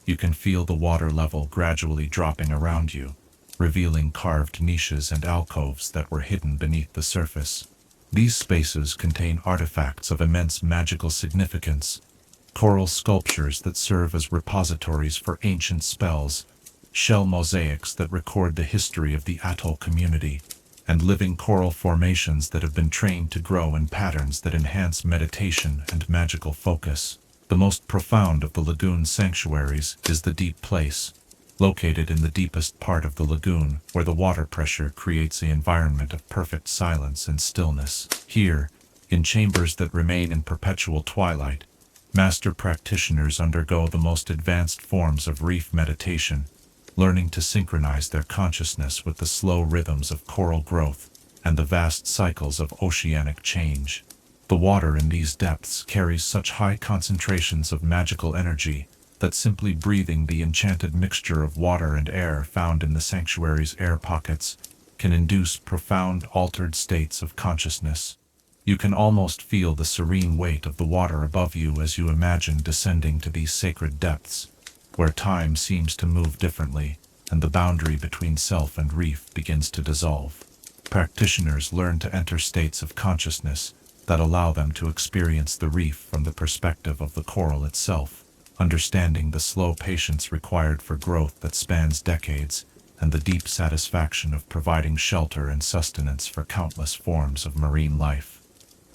S1: you can feel the water level gradually dropping around you, revealing carved niches and alcoves that were hidden beneath the surface. These spaces contain artifacts of immense magical significance, coral sculptures that serve as repositories for ancient spells, shell mosaics that record the history of the atoll community, and living coral formations that have been trained to grow in patterns that enhance meditation and magical focus. The most profound of the lagoon sanctuaries is the Deep Place, located in the deepest part of the lagoon, where the water pressure creates an environment of perfect silence and stillness. Here, in chambers that remain in perpetual twilight, master practitioners undergo the most advanced forms of reef meditation, learning to synchronize their consciousness with the slow rhythms of coral growth and the vast cycles of oceanic change. The water in these depths carries such high concentrations of magical energy that simply breathing the enchanted mixture of water and air found in the Sanctuaries' air pockets can induce profound altered states of consciousness. You can almost feel the serene weight of the water above you as you imagine descending to these sacred depths, where time seems to move differently, and the boundary between self and reef begins to dissolve. Practitioners learn to enter states of consciousness that allow them to experience the reef from the perspective of the coral itself, understanding the slow patience required for growth that spans decades, and the deep satisfaction of providing shelter and sustenance for countless forms of marine life.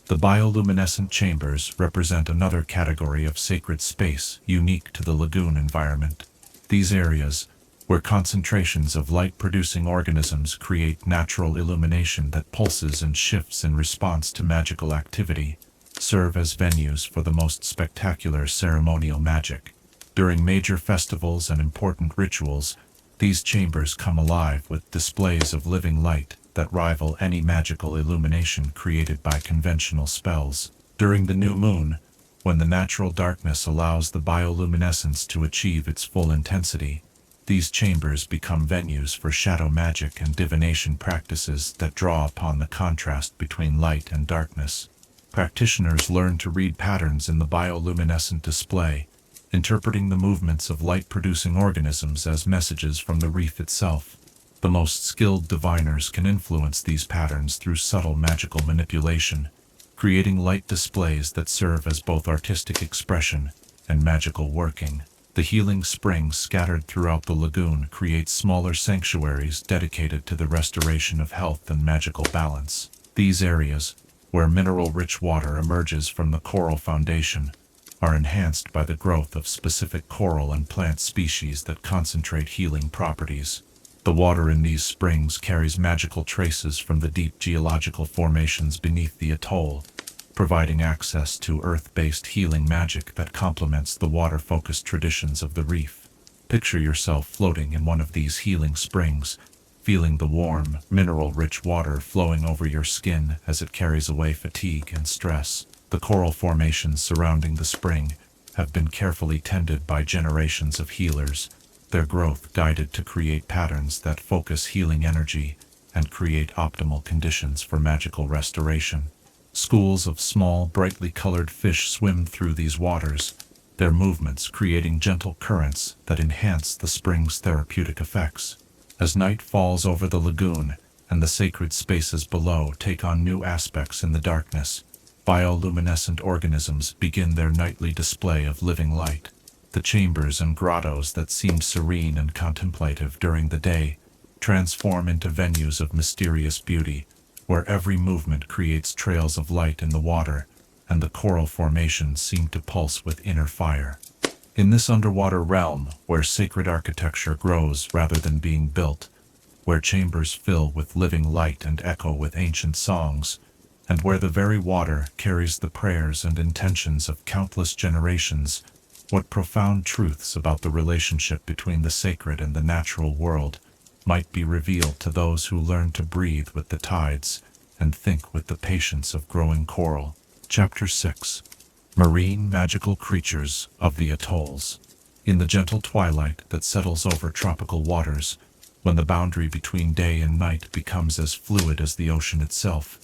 S1: The bioluminescent chambers represent another category of sacred space unique to the lagoon environment. These areas, where concentrations of light-producing organisms create natural illumination that pulses and shifts in response to magical activity, serve as venues for the most spectacular ceremonial magic. During major festivals and important rituals, these chambers come alive with displays of living light that rival any magical illumination created by conventional spells. During the new moon, when the natural darkness allows the bioluminescence to achieve its full intensity, these chambers become venues for shadow magic and divination practices that draw upon the contrast between light and darkness. Practitioners learn to read patterns in the bioluminescent display, interpreting the movements of light-producing organisms as messages from the reef itself. The most skilled diviners can influence these patterns through subtle magical manipulation, creating light displays that serve as both artistic expression and magical working. The healing springs scattered throughout the lagoon create smaller sanctuaries dedicated to the restoration of health and magical balance. These areas, where mineral-rich water emerges from the coral foundation, are enhanced by the growth of specific coral and plant species that concentrate healing properties. The water in these springs carries magical traces from the deep geological formations beneath the atoll, providing access to earth-based healing magic that complements the water-focused traditions of the reef. Picture yourself floating in one of these healing springs, feeling the warm, mineral-rich water flowing over your skin as it carries away fatigue and stress. The coral formations surrounding the spring have been carefully tended by generations of healers, their growth guided to create patterns that focus healing energy and create optimal conditions for magical restoration. Schools of small, brightly colored fish swim through these waters, their movements creating gentle currents that enhance the spring's therapeutic effects. As night falls over the lagoon and the sacred spaces below take on new aspects in the darkness, bioluminescent organisms begin their nightly display of living light. The chambers and grottos that seemed serene and contemplative during the day transform into venues of mysterious beauty, where every movement creates trails of light in the water, and the coral formations seem to pulse with inner fire. In this underwater realm, where sacred architecture grows rather than being built, where chambers fill with living light and echo with ancient songs, and where the very water carries the prayers and intentions of countless generations, what profound truths about the relationship between the sacred and the natural world might be revealed to those who learn to breathe with the tides and think with the patience of growing coral. Chapter 6. Marine Magical Creatures of the Atolls. In the gentle twilight that settles over tropical waters, when the boundary between day and night becomes as fluid as the ocean itself,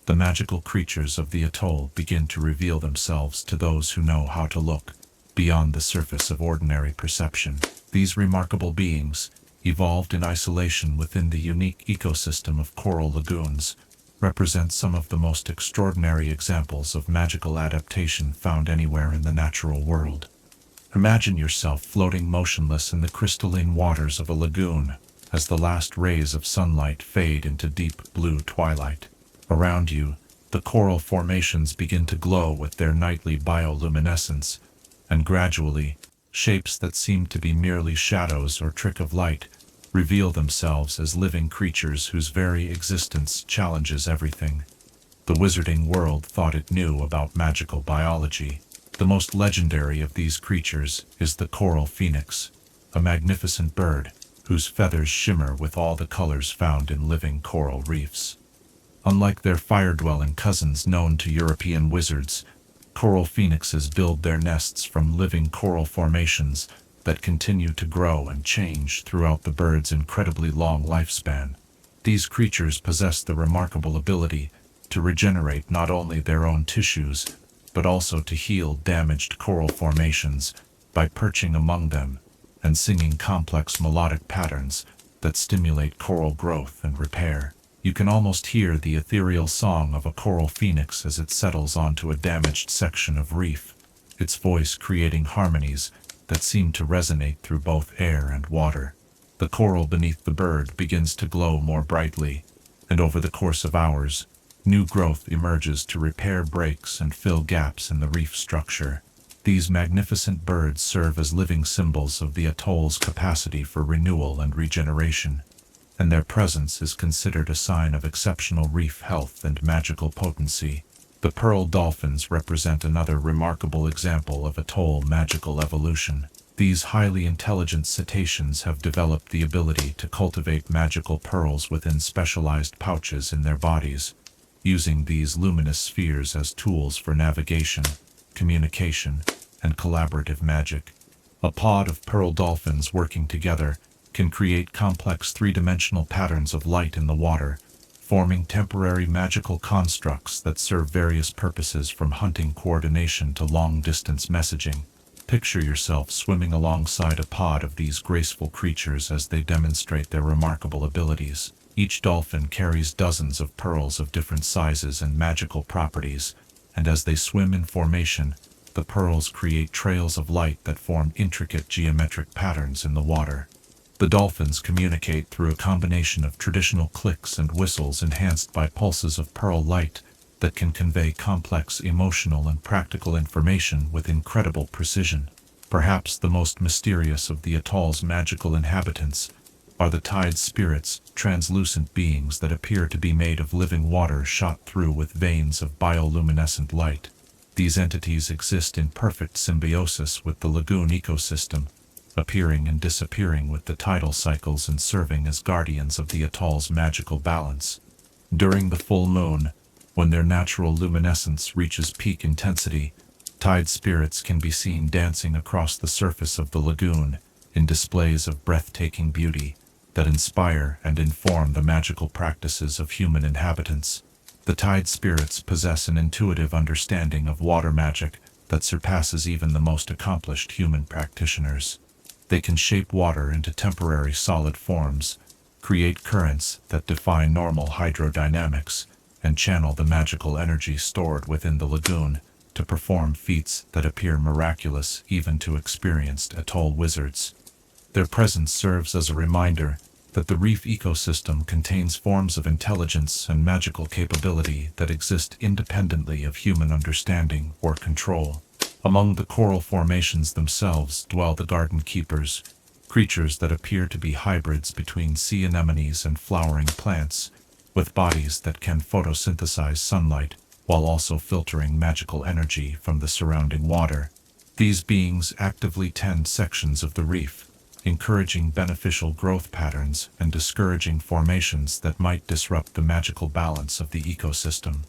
S1: the magical creatures of the atoll begin to reveal themselves to those who know how to look beyond the surface of ordinary perception. These remarkable beings, evolved in isolation within the unique ecosystem of coral lagoons, represent some of the most extraordinary examples of magical adaptation found anywhere in the natural world. Imagine yourself floating motionless in the crystalline waters of a lagoon as the last rays of sunlight fade into deep blue twilight. Around you, the coral formations begin to glow with their nightly bioluminescence, and gradually, shapes that seem to be merely shadows or trick of light reveal themselves as living creatures whose very existence challenges everything the wizarding world thought it knew about magical biology. The most legendary of these creatures is the coral phoenix, a magnificent bird whose feathers shimmer with all the colors found in living coral reefs. Unlike their fire-dwelling cousins known to European wizards, Coral phoenixes build their nests from living coral formations that continue to grow and change throughout the bird's incredibly long lifespan. These creatures possess the remarkable ability to regenerate not only their own tissues, but also to heal damaged coral formations by perching among them and singing complex melodic patterns that stimulate coral growth and repair. You can almost hear the ethereal song of a coral phoenix as it settles onto a damaged section of reef, its voice creating harmonies that seem to resonate through both air and water. The coral beneath the bird begins to glow more brightly, and over the course of hours, new growth emerges to repair breaks and fill gaps in the reef structure. These magnificent birds serve as living symbols of the atoll's capacity for renewal and regeneration, and their presence is considered a sign of exceptional reef health and magical potency. The pearl dolphins represent another remarkable example of atoll magical evolution. These highly intelligent cetaceans have developed the ability to cultivate magical pearls within specialized pouches in their bodies, using these luminous spheres as tools for navigation, communication, and collaborative magic. A pod of pearl dolphins working together can create complex three-dimensional patterns of light in the water, forming temporary magical constructs that serve various purposes from hunting coordination to long-distance messaging. Picture yourself swimming alongside a pod of these graceful creatures as they demonstrate their remarkable abilities. Each dolphin carries dozens of pearls of different sizes and magical properties, and as they swim in formation, the pearls create trails of light that form intricate geometric patterns in the water. The dolphins communicate through a combination of traditional clicks and whistles enhanced by pulses of pearl light that can convey complex emotional and practical information with incredible precision. Perhaps the most mysterious of the atoll's magical inhabitants are the tide spirits, translucent beings that appear to be made of living water shot through with veins of bioluminescent light. These entities exist in perfect symbiosis with the lagoon ecosystem, appearing and disappearing with the tidal cycles and serving as guardians of the atoll's magical balance. During the full moon, when their natural luminescence reaches peak intensity, tide spirits can be seen dancing across the surface of the lagoon in displays of breathtaking beauty that inspire and inform the magical practices of human inhabitants. The tide spirits possess an intuitive understanding of water magic that surpasses even the most accomplished human practitioners. They can shape water into temporary solid forms, create currents that defy normal hydrodynamics, and channel the magical energy stored within the lagoon to perform feats that appear miraculous even to experienced atoll wizards. Their presence serves as a reminder that the reef ecosystem contains forms of intelligence and magical capability that exist independently of human understanding or control. Among the coral formations themselves dwell the garden keepers, creatures that appear to be hybrids between sea anemones and flowering plants, with bodies that can photosynthesize sunlight while also filtering magical energy from the surrounding water. These beings actively tend sections of the reef, encouraging beneficial growth patterns and discouraging formations that might disrupt the magical balance of the ecosystem.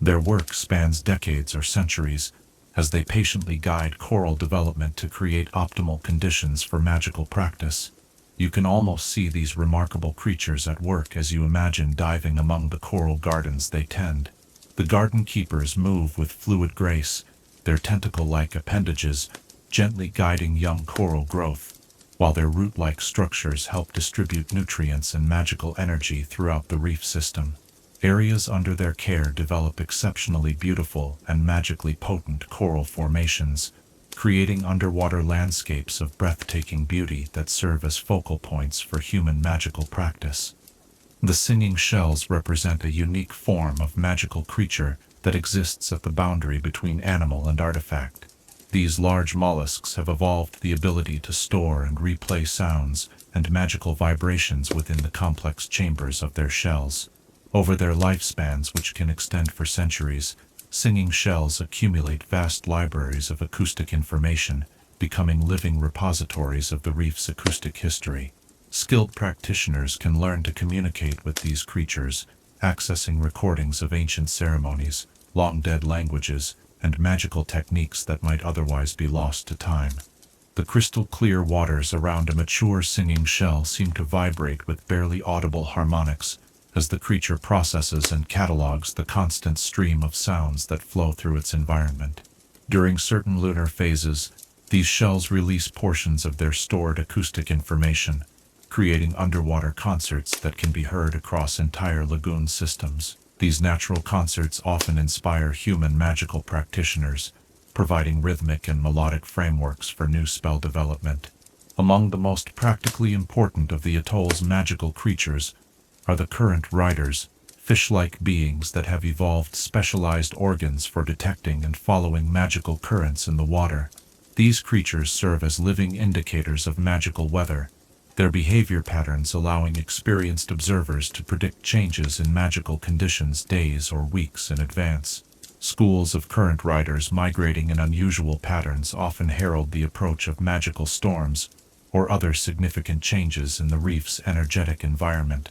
S1: Their work spans decades or centuries, as they patiently guide coral development to create optimal conditions for magical practice. You can almost see these remarkable creatures at work as you imagine diving among the coral gardens they tend. The garden keepers move with fluid grace, their tentacle-like appendages gently guiding young coral growth, while their root-like structures help distribute nutrients and magical energy throughout the reef system. Areas under their care develop exceptionally beautiful and magically potent coral formations, creating underwater landscapes of breathtaking beauty that serve as focal points for human magical practice. The singing shells represent a unique form of magical creature that exists at the boundary between animal and artifact. These large mollusks have evolved the ability to store and replay sounds and magical vibrations within the complex chambers of their shells. Over their lifespans, which can extend for centuries, singing shells accumulate vast libraries of acoustic information, becoming living repositories of the reef's acoustic history. Skilled practitioners can learn to communicate with these creatures, accessing recordings of ancient ceremonies, long-dead languages, and magical techniques that might otherwise be lost to time. The crystal-clear waters around a mature singing shell seem to vibrate with barely audible harmonics as the creature processes and catalogs the constant stream of sounds that flow through its environment. During certain lunar phases, these shells release portions of their stored acoustic information, creating underwater concerts that can be heard across entire lagoon systems. These natural concerts often inspire human magical practitioners, providing rhythmic and melodic frameworks for new spell development. Among the most practically important of the Atoll's magical creatures are the current riders, fish-like beings that have evolved specialized organs for detecting and following magical currents in the water. These creatures serve as living indicators of magical weather, their behavior patterns allowing experienced observers to predict changes in magical conditions days or weeks in advance. Schools of current riders migrating in unusual patterns often herald the approach of magical storms or other significant changes in the reef's energetic environment.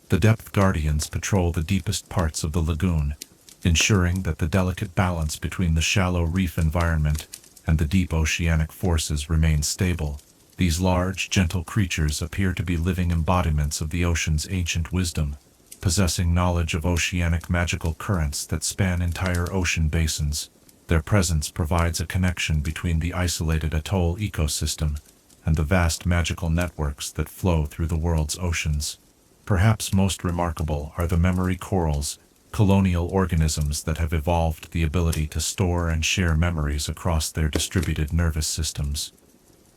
S1: The depth guardians patrol the deepest parts of the lagoon, ensuring that the delicate balance between the shallow reef environment and the deep oceanic forces remains stable. These large, gentle creatures appear to be living embodiments of the ocean's ancient wisdom, possessing knowledge of oceanic magical currents that span entire ocean basins. Their presence provides a connection between the isolated atoll ecosystem and the vast magical networks that flow through the world's oceans. Perhaps most remarkable are the memory corals, colonial organisms that have evolved the ability to store and share memories across their distributed nervous systems.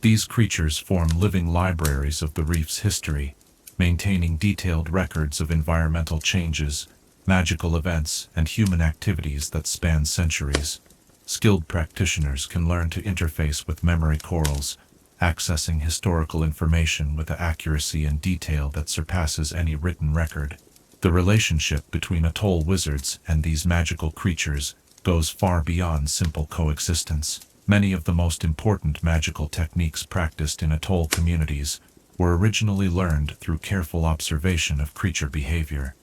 S1: These creatures form living libraries of the reef's history, maintaining detailed records of environmental changes, magical events, and human activities that span centuries. Skilled practitioners can learn to interface with memory corals, accessing historical information with an accuracy and detail that surpasses any written record. The relationship between atoll wizards and these magical creatures goes far beyond simple coexistence. Many of the most important magical techniques practiced in atoll communities were originally learned through careful observation of creature behavior.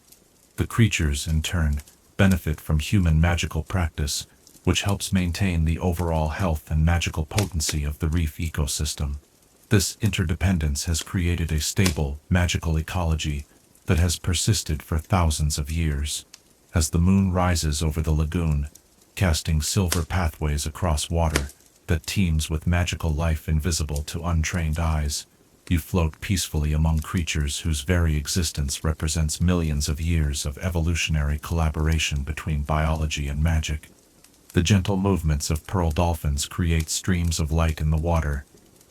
S1: The creatures, in turn, benefit from human magical practice, which helps maintain the overall health and magical potency of the reef ecosystem. This interdependence has created a stable, magical ecology that has persisted for thousands of years. As the moon rises over the lagoon, casting silver pathways across water that teems with magical life invisible to untrained eyes, you float peacefully among creatures whose very existence represents millions of years of evolutionary collaboration between biology and magic. The gentle movements of pearl dolphins create streams of light in the water,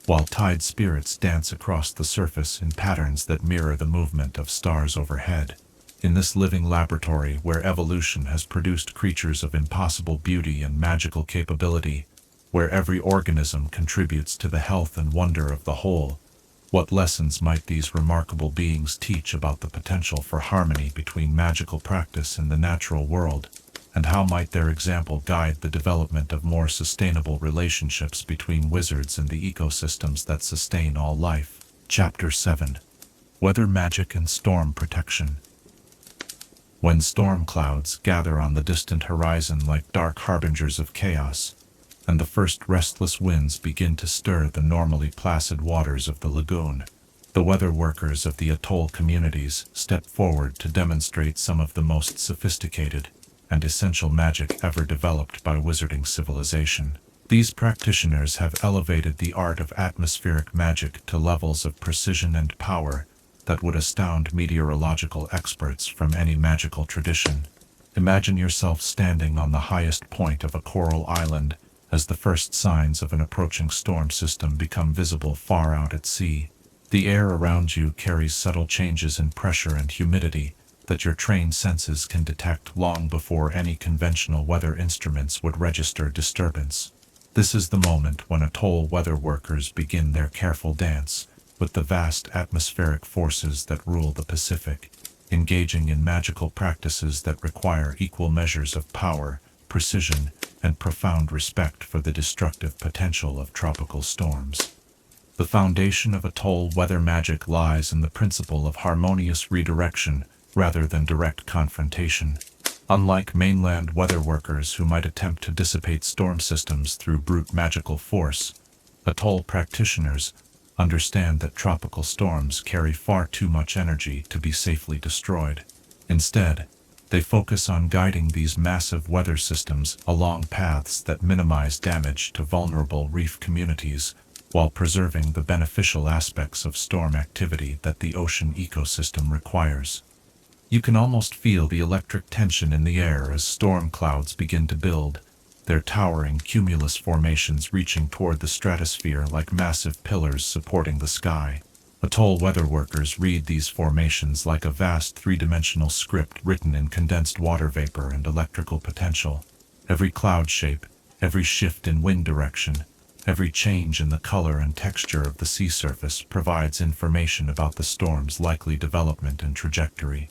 S1: while tide spirits dance across the surface in patterns that mirror the movement of stars overhead. In this living laboratory where evolution has produced creatures of impossible beauty and magical capability, where every organism contributes to the health and wonder of the whole, what lessons might these remarkable beings teach about the potential for harmony between magical practice and the natural world? And how might their example guide the development of more sustainable relationships between wizards and the ecosystems that sustain all life? Chapter 7. Weather Magic and Storm Protection. When storm clouds gather on the distant horizon like dark harbingers of chaos, and the first restless winds begin to stir the normally placid waters of the lagoon, the weather workers of the atoll communities step forward to demonstrate some of the most sophisticated and essential magic ever developed by wizarding civilization. These practitioners have elevated the art of atmospheric magic to levels of precision and power that would astound meteorological experts from any magical tradition. Imagine yourself standing on the highest point of a coral island as the first signs of an approaching storm system become visible far out at sea. The air around you carries subtle changes in pressure and humidity that your trained senses can detect long before any conventional weather instruments would register disturbance. This is the moment when atoll weather workers begin their careful dance with the vast atmospheric forces that rule the Pacific, engaging in magical practices that require equal measures of power, precision, and profound respect for the destructive potential of tropical storms. The foundation of atoll weather magic lies in the principle of harmonious redirection rather than direct confrontation. Unlike mainland weather workers who might attempt to dissipate storm systems through brute magical force, Atoll practitioners understand that tropical storms carry far too much energy to be safely destroyed. Instead, they focus on guiding these massive weather systems along paths that minimize damage to vulnerable reef communities while preserving the beneficial aspects of storm activity that the ocean ecosystem requires. You can almost feel the electric tension in the air as storm clouds begin to build, their towering cumulus formations reaching toward the stratosphere like massive pillars supporting the sky. Atoll weather workers read these formations like a vast three-dimensional script written in condensed water vapor and electrical potential. Every cloud shape, every shift in wind direction, every change in the color and texture of the sea surface provides information about the storm's likely development and trajectory.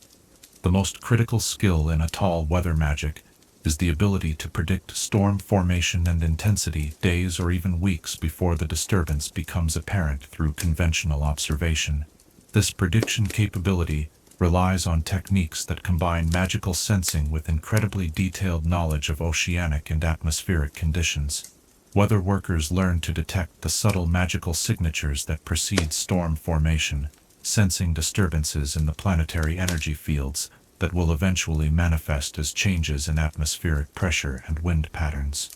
S1: The most critical skill in Atoll weather magic is the ability to predict storm formation and intensity days or even weeks before the disturbance becomes apparent through conventional observation. This prediction capability relies on techniques that combine magical sensing with incredibly detailed knowledge of oceanic and atmospheric conditions. Weather workers learn to detect the subtle magical signatures that precede storm formation, sensing disturbances in the planetary energy fields that will eventually manifest as changes in atmospheric pressure and wind patterns.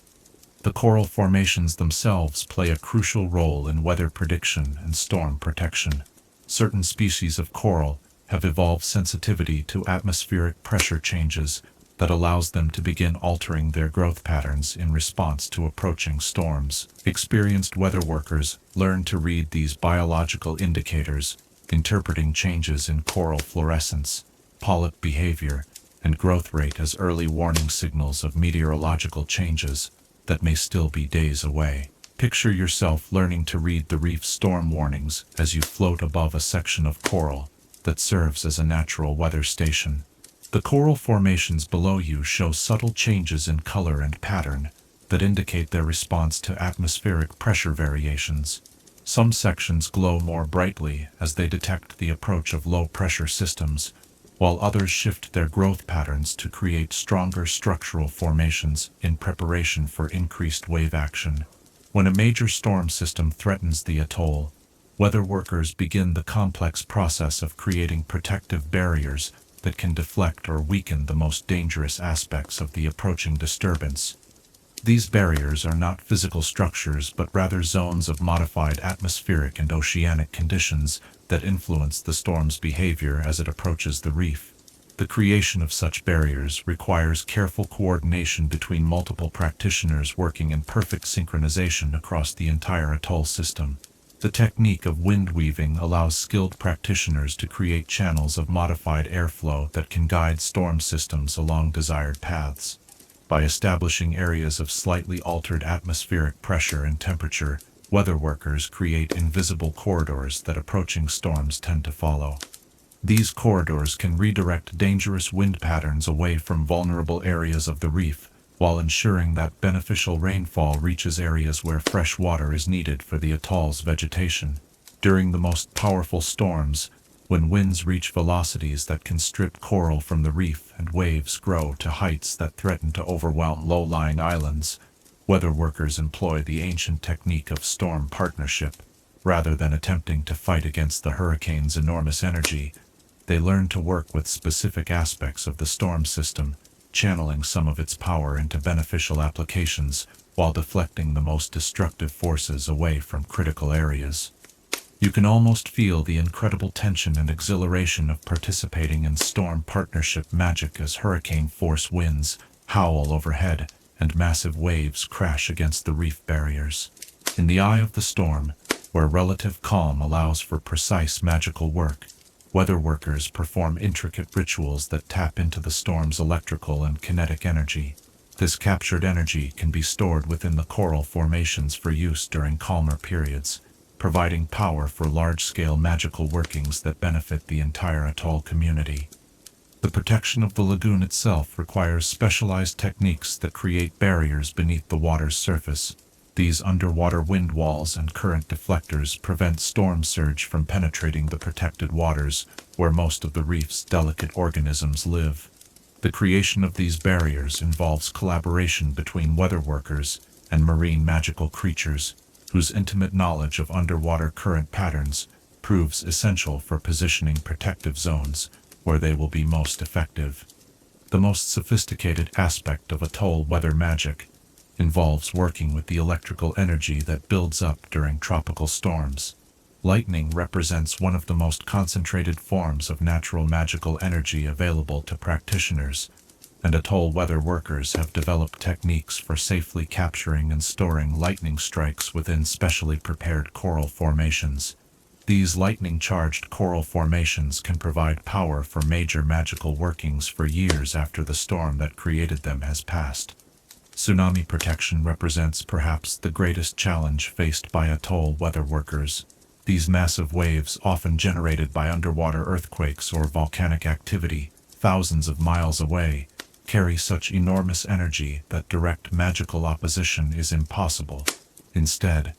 S1: The coral formations themselves play a crucial role in weather prediction and storm protection. Certain species of coral have evolved sensitivity to atmospheric pressure changes that allows them to begin altering their growth patterns in response to approaching storms. Experienced weather workers learn to read these biological indicators, interpreting changes in coral fluorescence, polyp behavior, and growth rate as early warning signals of meteorological changes that may still be days away. Picture yourself learning to read the reef's storm warnings as you float above a section of coral that serves as a natural weather station. The coral formations below you show subtle changes in color and pattern that indicate their response to atmospheric pressure variations. Some sections glow more brightly as they detect the approach of low-pressure systems, while others shift their growth patterns to create stronger structural formations in preparation for increased wave action. When a major storm system threatens the atoll, weather workers begin the complex process of creating protective barriers that can deflect or weaken the most dangerous aspects of the approaching disturbance. These barriers are not physical structures but rather zones of modified atmospheric and oceanic conditions that influence the storm's behavior as it approaches the reef. The creation of such barriers requires careful coordination between multiple practitioners working in perfect synchronization across the entire atoll system. The technique of wind weaving allows skilled practitioners to create channels of modified airflow that can guide storm systems along desired paths. By establishing areas of slightly altered atmospheric pressure and temperature, weather workers create invisible corridors that approaching storms tend to follow. These corridors can redirect dangerous wind patterns away from vulnerable areas of the reef, while ensuring that beneficial rainfall reaches areas where fresh water is needed for the atoll's vegetation. During the most powerful storms, when winds reach velocities that can strip coral from the reef and waves grow to heights that threaten to overwhelm low-lying islands, weather workers employ the ancient technique of storm partnership. Rather than attempting to fight against the hurricane's enormous energy, they learn to work with specific aspects of the storm system, channeling some of its power into beneficial applications while deflecting the most destructive forces away from critical areas. You can almost feel the incredible tension and exhilaration of participating in storm partnership magic as hurricane-force winds howl overhead and massive waves crash against the reef barriers. In the eye of the storm, where relative calm allows for precise magical work, weather workers perform intricate rituals that tap into the storm's electrical and kinetic energy. This captured energy can be stored within the coral formations for use during calmer periods, providing power for large-scale magical workings that benefit the entire atoll community. The protection of the lagoon itself requires specialized techniques that create barriers beneath the water's surface. These underwater wind walls and current deflectors prevent storm surge from penetrating the protected waters where most of the reef's delicate organisms live. The creation of these barriers involves collaboration between weather workers and marine magical creatures, whose intimate knowledge of underwater current patterns proves essential for positioning protective zones where they will be most effective. The most sophisticated aspect of atoll weather magic involves working with the electrical energy that builds up during tropical storms. Lightning represents one of the most concentrated forms of natural magical energy available to practitioners, and atoll weather workers have developed techniques for safely capturing and storing lightning strikes within specially prepared coral formations. These lightning-charged coral formations can provide power for major magical workings for years after the storm that created them has passed. Tsunami protection represents perhaps the greatest challenge faced by atoll weather workers. These massive waves, often generated by underwater earthquakes or volcanic activity thousands of miles away, carry such enormous energy that direct magical opposition is impossible. Instead,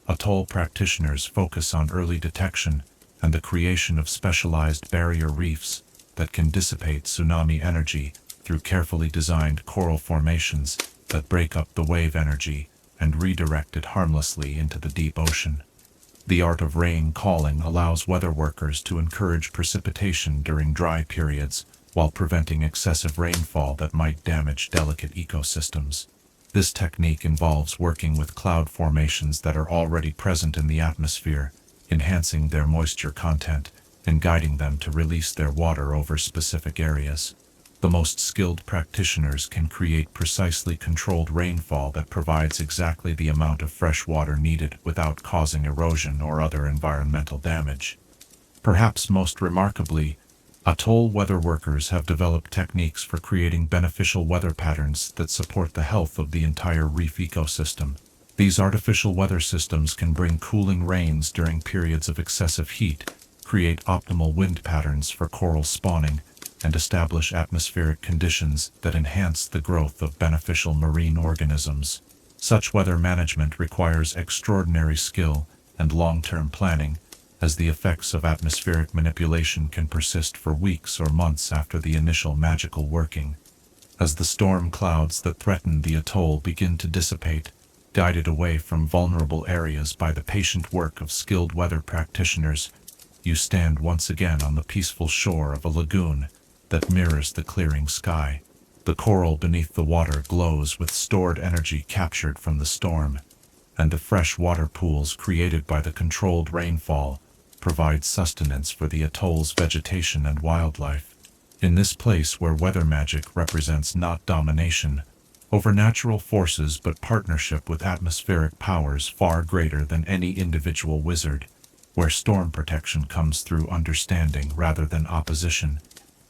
S1: atoll practitioners focus on early detection and the creation of specialized barrier reefs that can dissipate tsunami energy through carefully designed coral formations that break up the wave energy and redirect it harmlessly into the deep ocean. The art of rain calling allows weather workers to encourage precipitation during dry periods while preventing excessive rainfall that might damage delicate ecosystems. This technique involves working with cloud formations that are already present in the atmosphere, enhancing their moisture content and guiding them to release their water over specific areas. The most skilled practitioners can create precisely controlled rainfall that provides exactly the amount of fresh water needed without causing erosion or other environmental damage. Perhaps most remarkably, atoll weather workers have developed techniques for creating beneficial weather patterns that support the health of the entire reef ecosystem. These artificial weather systems can bring cooling rains during periods of excessive heat, create optimal wind patterns for coral spawning, and establish atmospheric conditions that enhance the growth of beneficial marine organisms. Such weather management requires extraordinary skill and long-term planning, as the effects of atmospheric manipulation can persist for weeks or months after the initial magical working. As the storm clouds that threaten the atoll begin to dissipate, guided away from vulnerable areas by the patient work of skilled weather practitioners, you stand once again on the peaceful shore of a lagoon that mirrors the clearing sky. The coral beneath the water glows with stored energy captured from the storm, and the fresh water pools created by the controlled rainfall provide sustenance for the atoll's vegetation and wildlife. In this place where weather magic represents not domination over natural forces but partnership with atmospheric powers far greater than any individual wizard, where storm protection comes through understanding rather than opposition,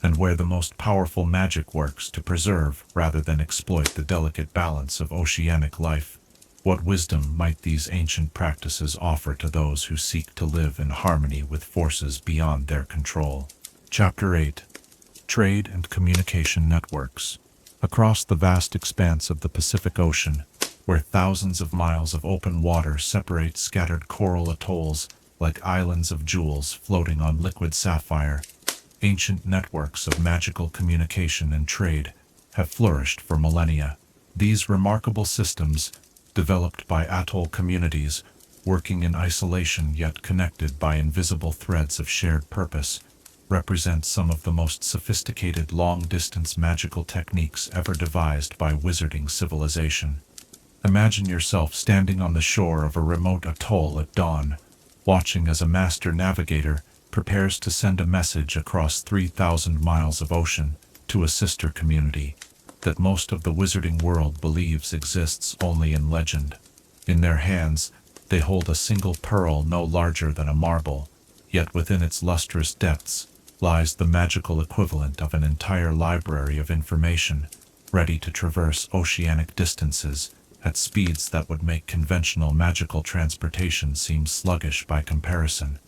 S1: and where the most powerful magic works to preserve rather than exploit the delicate balance of oceanic life. What wisdom might these ancient practices offer to those who seek to live in harmony with forces beyond their control? Chapter 8. Trade and Communication Networks. Across the vast expanse of the Pacific Ocean, where thousands of miles of open water separate scattered coral atolls like islands of jewels floating on liquid sapphire, ancient networks of magical communication and trade have flourished for millennia. These remarkable systems, developed by atoll communities, working in isolation yet connected by invisible threads of shared purpose, represent some of the most sophisticated long-distance magical techniques ever devised by wizarding civilization. Imagine yourself standing on the shore of a remote atoll at dawn, watching as a master navigator prepares to send a message across 3,000 miles of ocean to a sister community that most of the wizarding world believes exists only in legend. In their hands, they hold a single pearl no larger than a marble, yet within its lustrous depths lies the magical equivalent of an entire library of information, ready to traverse oceanic distances at speeds that would make conventional magical transportation seem sluggish by comparison.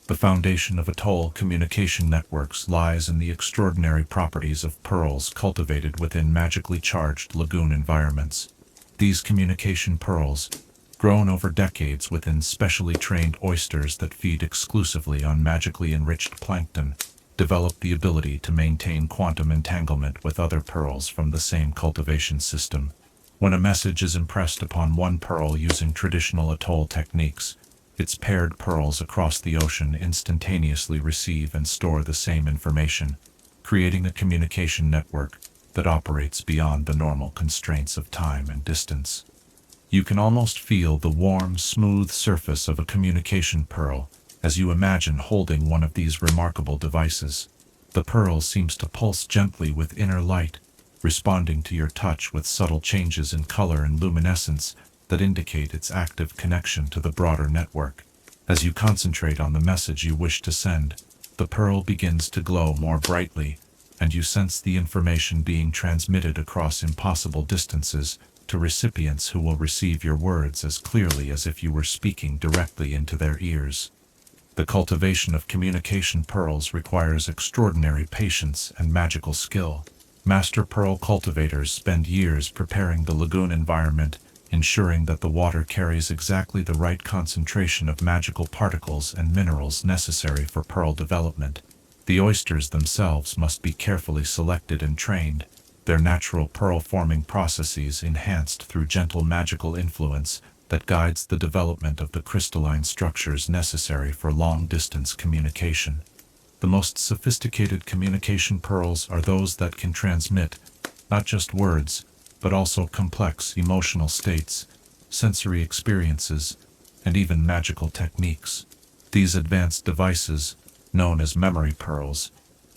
S1: The foundation of atoll communication networks lies in the extraordinary properties of pearls cultivated within magically charged lagoon environments. These communication pearls, grown over decades within specially trained oysters that feed exclusively on magically enriched plankton, develop the ability to maintain quantum entanglement with other pearls from the same cultivation system. When a message is impressed upon one pearl using traditional atoll techniques, its paired pearls across the ocean instantaneously receive and store the same information, creating a communication network that operates beyond the normal constraints of time and distance. You can almost feel the warm, smooth surface of a communication pearl as you imagine holding one of these remarkable devices. The pearl seems to pulse gently with inner light, responding to your touch with subtle changes in color and luminescence that indicate its active connection to the broader network. As you concentrate on the message you wish to send, the pearl begins to glow more brightly, and you sense the information being transmitted across impossible distances to recipients who will receive your words as clearly as if you were speaking directly into their ears. The cultivation of communication pearls requires extraordinary patience and magical skill. Master pearl cultivators spend years preparing the lagoon environment, ensuring that the water carries exactly the right concentration of magical particles and minerals necessary for pearl development. The oysters themselves must be carefully selected and trained, their natural pearl-forming processes enhanced through gentle magical influence that guides the development of the crystalline structures necessary for long-distance communication. The most sophisticated communication pearls are those that can transmit not just words, but also complex emotional states, sensory experiences, and even magical techniques. These advanced devices, known as memory pearls,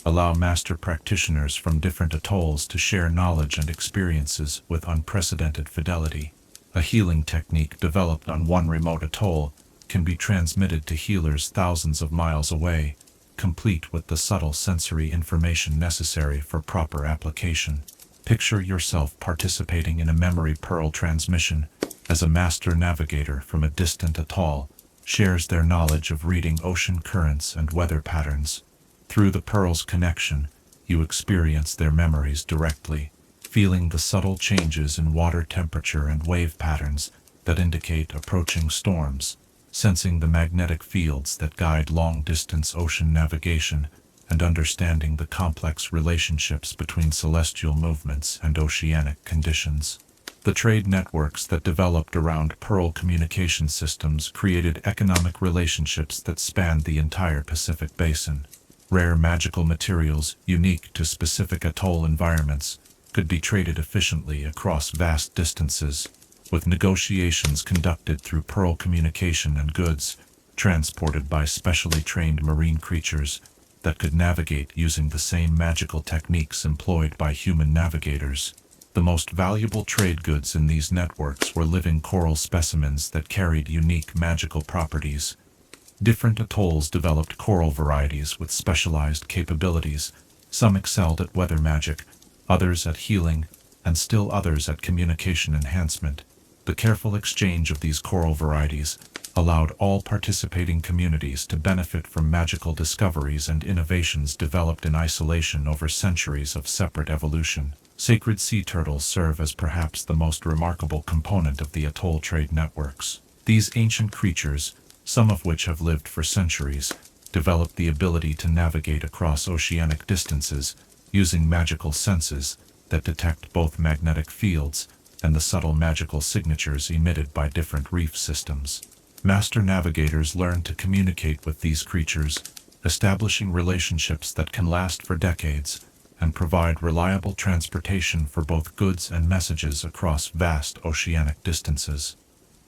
S1: allow master practitioners from different atolls to share knowledge and experiences with unprecedented fidelity. A healing technique developed on one remote atoll can be transmitted to healers thousands of miles away, complete with the subtle sensory information necessary for proper application. Picture yourself participating in a memory pearl transmission as a master navigator from a distant atoll shares their knowledge of reading ocean currents and weather patterns. Through the pearl's connection, you experience their memories directly, feeling the subtle changes in water temperature and wave patterns that indicate approaching storms, sensing the magnetic fields that guide long-distance ocean navigation, and understanding the complex relationships between celestial movements and oceanic conditions. The trade networks that developed around pearl communication systems created economic relationships that spanned the entire Pacific Basin. Rare magical materials unique to specific atoll environments could be traded efficiently across vast distances, with negotiations conducted through pearl communication and goods transported by specially trained marine creatures that could navigate using the same magical techniques employed by human navigators. The most valuable trade goods in these networks were living coral specimens that carried unique magical properties. Different atolls developed coral varieties with specialized capabilities. Some excelled at weather magic, others at healing, and still others at communication enhancement. The careful exchange of these coral varieties allowed all participating communities to benefit from magical discoveries and innovations developed in isolation over centuries of separate evolution. Sacred sea turtles serve as perhaps the most remarkable component of the atoll trade networks. These ancient creatures, some of which have lived for centuries, developed the ability to navigate across oceanic distances using magical senses that detect both magnetic fields and the subtle magical signatures emitted by different reef systems. Master navigators learn to communicate with these creatures, establishing relationships that can last for decades and provide reliable transportation for both goods and messages across vast oceanic distances.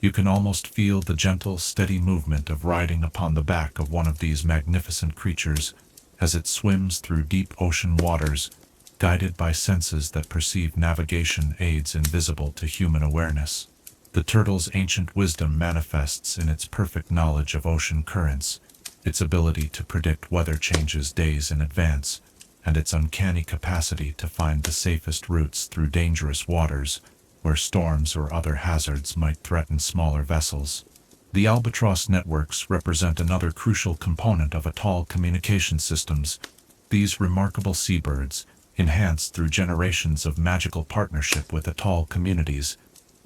S1: You can almost feel the gentle, steady movement of riding upon the back of one of these magnificent creatures as it swims through deep ocean waters, guided by senses that perceive navigation aids invisible to human awareness. The turtle's ancient wisdom manifests in its perfect knowledge of ocean currents, its ability to predict weather changes days in advance, and its uncanny capacity to find the safest routes through dangerous waters where storms or other hazards might threaten smaller vessels. The albatross networks represent another crucial component of atoll communication systems. These remarkable seabirds, enhanced through generations of magical partnership with atoll communities,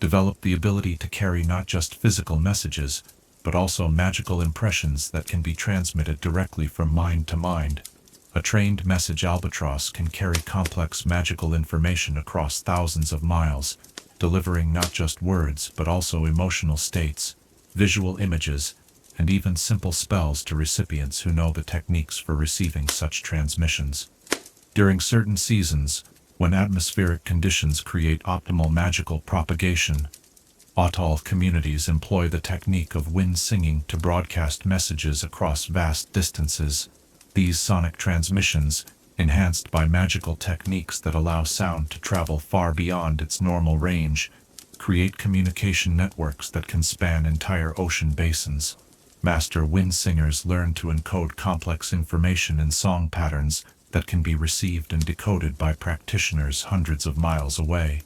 S1: develop the ability to carry not just physical messages, but also magical impressions that can be transmitted directly from mind to mind. A trained message albatross can carry complex magical information across thousands of miles, delivering not just words but also emotional states, visual images, and even simple spells to recipients who know the techniques for receiving such transmissions. During certain seasons, when atmospheric conditions create optimal magical propagation, Atoll communities employ the technique of wind singing to broadcast messages across vast distances. These sonic transmissions, enhanced by magical techniques that allow sound to travel far beyond its normal range, create communication networks that can span entire ocean basins. Master wind singers learn to encode complex information in song patterns that can be received and decoded by practitioners hundreds of miles away.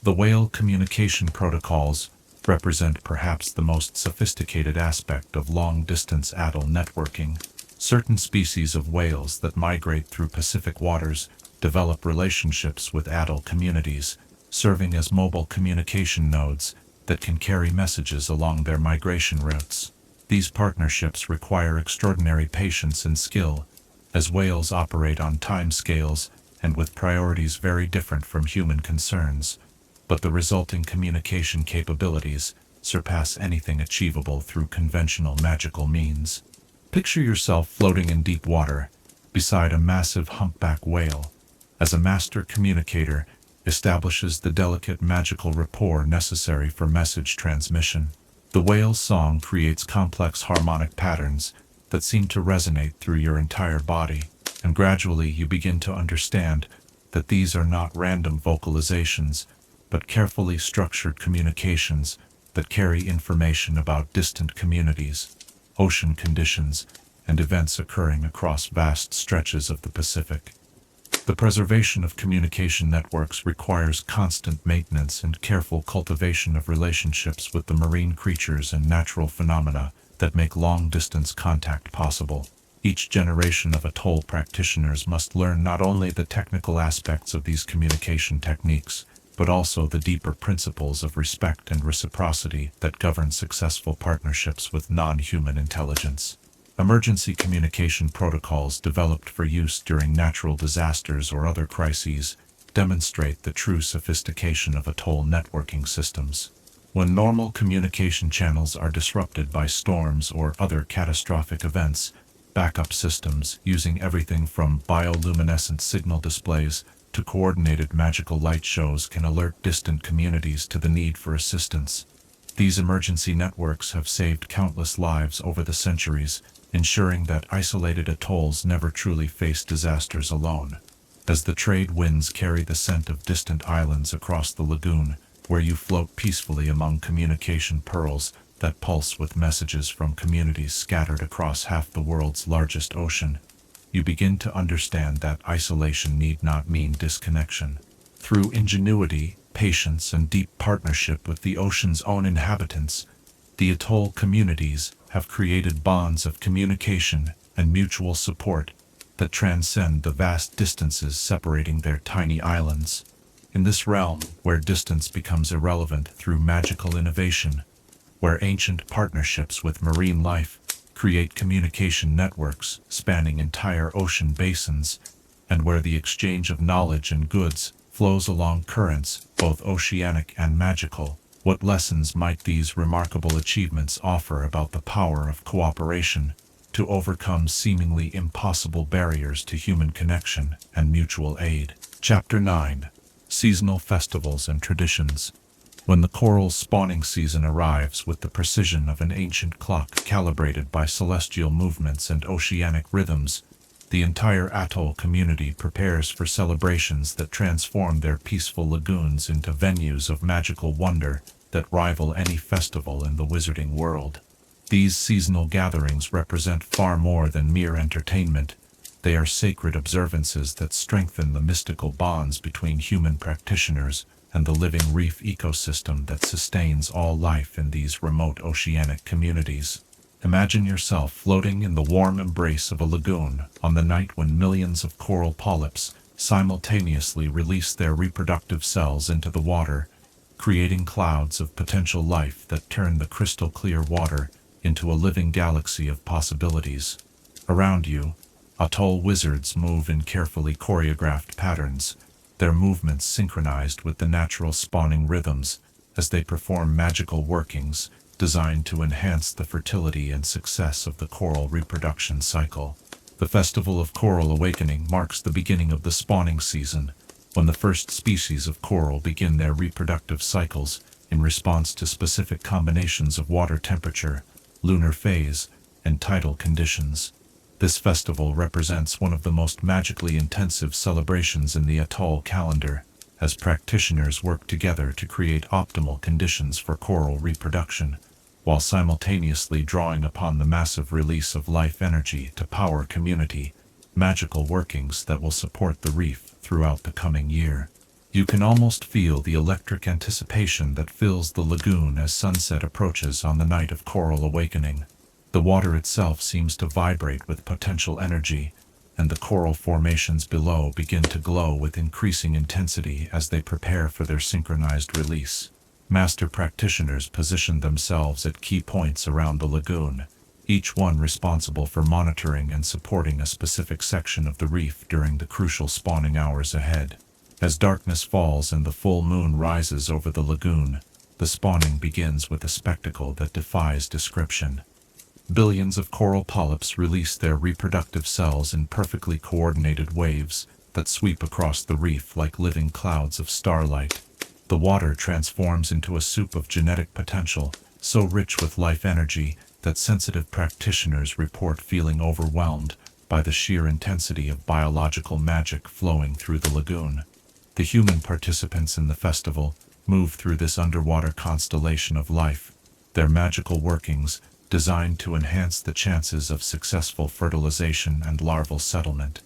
S1: The whale communication protocols represent perhaps the most sophisticated aspect of long-distance atoll networking. Certain species of whales that migrate through Pacific waters develop relationships with atoll communities, serving as mobile communication nodes that can carry messages along their migration routes. These partnerships require extraordinary patience and skill, as whales operate on time scales and with priorities very different from human concerns, but the resulting communication capabilities surpass anything achievable through conventional magical means. Picture yourself floating in deep water, beside a massive humpback whale, as a master communicator establishes the delicate magical rapport necessary for message transmission. The whale's song creates complex harmonic patterns that seem to resonate through your entire body, and gradually you begin to understand that these are not random vocalizations, but carefully structured communications that carry information about distant communities, ocean conditions, and events occurring across vast stretches of the Pacific. The preservation of communication networks requires constant maintenance and careful cultivation of relationships with the marine creatures and natural phenomena that make long-distance contact possible. Each generation of atoll practitioners must learn not only the technical aspects of these communication techniques, but also the deeper principles of respect and reciprocity that govern successful partnerships with non-human intelligence. Emergency communication protocols developed for use during natural disasters or other crises demonstrate the true sophistication of atoll networking systems. When normal communication channels are disrupted by storms or other catastrophic events, backup systems using everything from bioluminescent signal displays to coordinated magical light shows can alert distant communities to the need for assistance. These emergency networks have saved countless lives over the centuries, ensuring that isolated atolls never truly face disasters alone. As the trade winds carry the scent of distant islands across the lagoon, where you float peacefully among communication pearls that pulse with messages from communities scattered across half the world's largest ocean, you begin to understand that isolation need not mean disconnection. Through ingenuity, patience, and deep partnership with the ocean's own inhabitants, the atoll communities have created bonds of communication and mutual support that transcend the vast distances separating their tiny islands. In this realm, where distance becomes irrelevant through magical innovation, where ancient partnerships with marine life create communication networks spanning entire ocean basins, and where the exchange of knowledge and goods flows along currents, both oceanic and magical, what lessons might these remarkable achievements offer about the power of cooperation to overcome seemingly impossible barriers to human connection and mutual aid? Chapter 9. Seasonal Festivals and Traditions. When the coral's spawning season arrives with the precision of an ancient clock calibrated by celestial movements and oceanic rhythms, the entire atoll community prepares for celebrations that transform their peaceful lagoons into venues of magical wonder that rival any festival in the wizarding world. These seasonal gatherings represent far more than mere entertainment. They are sacred observances that strengthen the mystical bonds between human practitioners and the living reef ecosystem that sustains all life in these remote oceanic communities. Imagine yourself floating in the warm embrace of a lagoon on the night when millions of coral polyps simultaneously release their reproductive cells into the water, creating clouds of potential life that turn the crystal clear water into a living galaxy of possibilities. Around you, Atoll wizards move in carefully choreographed patterns, their movements synchronized with the natural spawning rhythms as they perform magical workings designed to enhance the fertility and success of the coral reproduction cycle. The Festival of Coral Awakening marks the beginning of the spawning season, when the first species of coral begin their reproductive cycles in response to specific combinations of water temperature, lunar phase, and tidal conditions. This festival represents one of the most magically intensive celebrations in the Atoll calendar, as practitioners work together to create optimal conditions for coral reproduction, while simultaneously drawing upon the massive release of life energy to power community magical workings that will support the reef throughout the coming year. You can almost feel the electric anticipation that fills the lagoon as sunset approaches on the night of Coral Awakening. The water itself seems to vibrate with potential energy, and the coral formations below begin to glow with increasing intensity as they prepare for their synchronized release. Master practitioners position themselves at key points around the lagoon, each one responsible for monitoring and supporting a specific section of the reef during the crucial spawning hours ahead. As darkness falls and the full moon rises over the lagoon, the spawning begins with a spectacle that defies description. Billions of coral polyps release their reproductive cells in perfectly coordinated waves that sweep across the reef like living clouds of starlight. The water transforms into a soup of genetic potential, so rich with life energy that sensitive practitioners report feeling overwhelmed by the sheer intensity of biological magic flowing through the lagoon. The human participants in the festival move through this underwater constellation of life, their magical workings designed to enhance the chances of successful fertilization and larval settlement.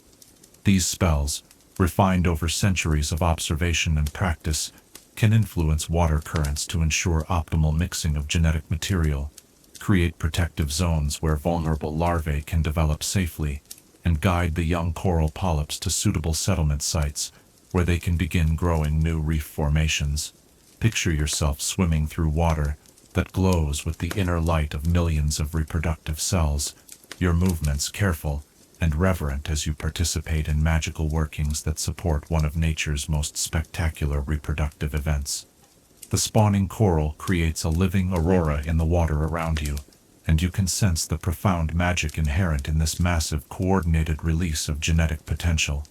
S1: These spells, refined over centuries of observation and practice, can influence water currents to ensure optimal mixing of genetic material, create protective zones where vulnerable larvae can develop safely, and guide the young coral polyps to suitable settlement sites where they can begin growing new reef formations. Picture yourself swimming through water that glows with the inner light of millions of reproductive cells, your movements careful and reverent as you participate in magical workings that support one of nature's most spectacular reproductive events. The spawning coral creates a living aurora in the water around you, and you can sense the profound magic inherent in this massive coordinated release of genetic potential.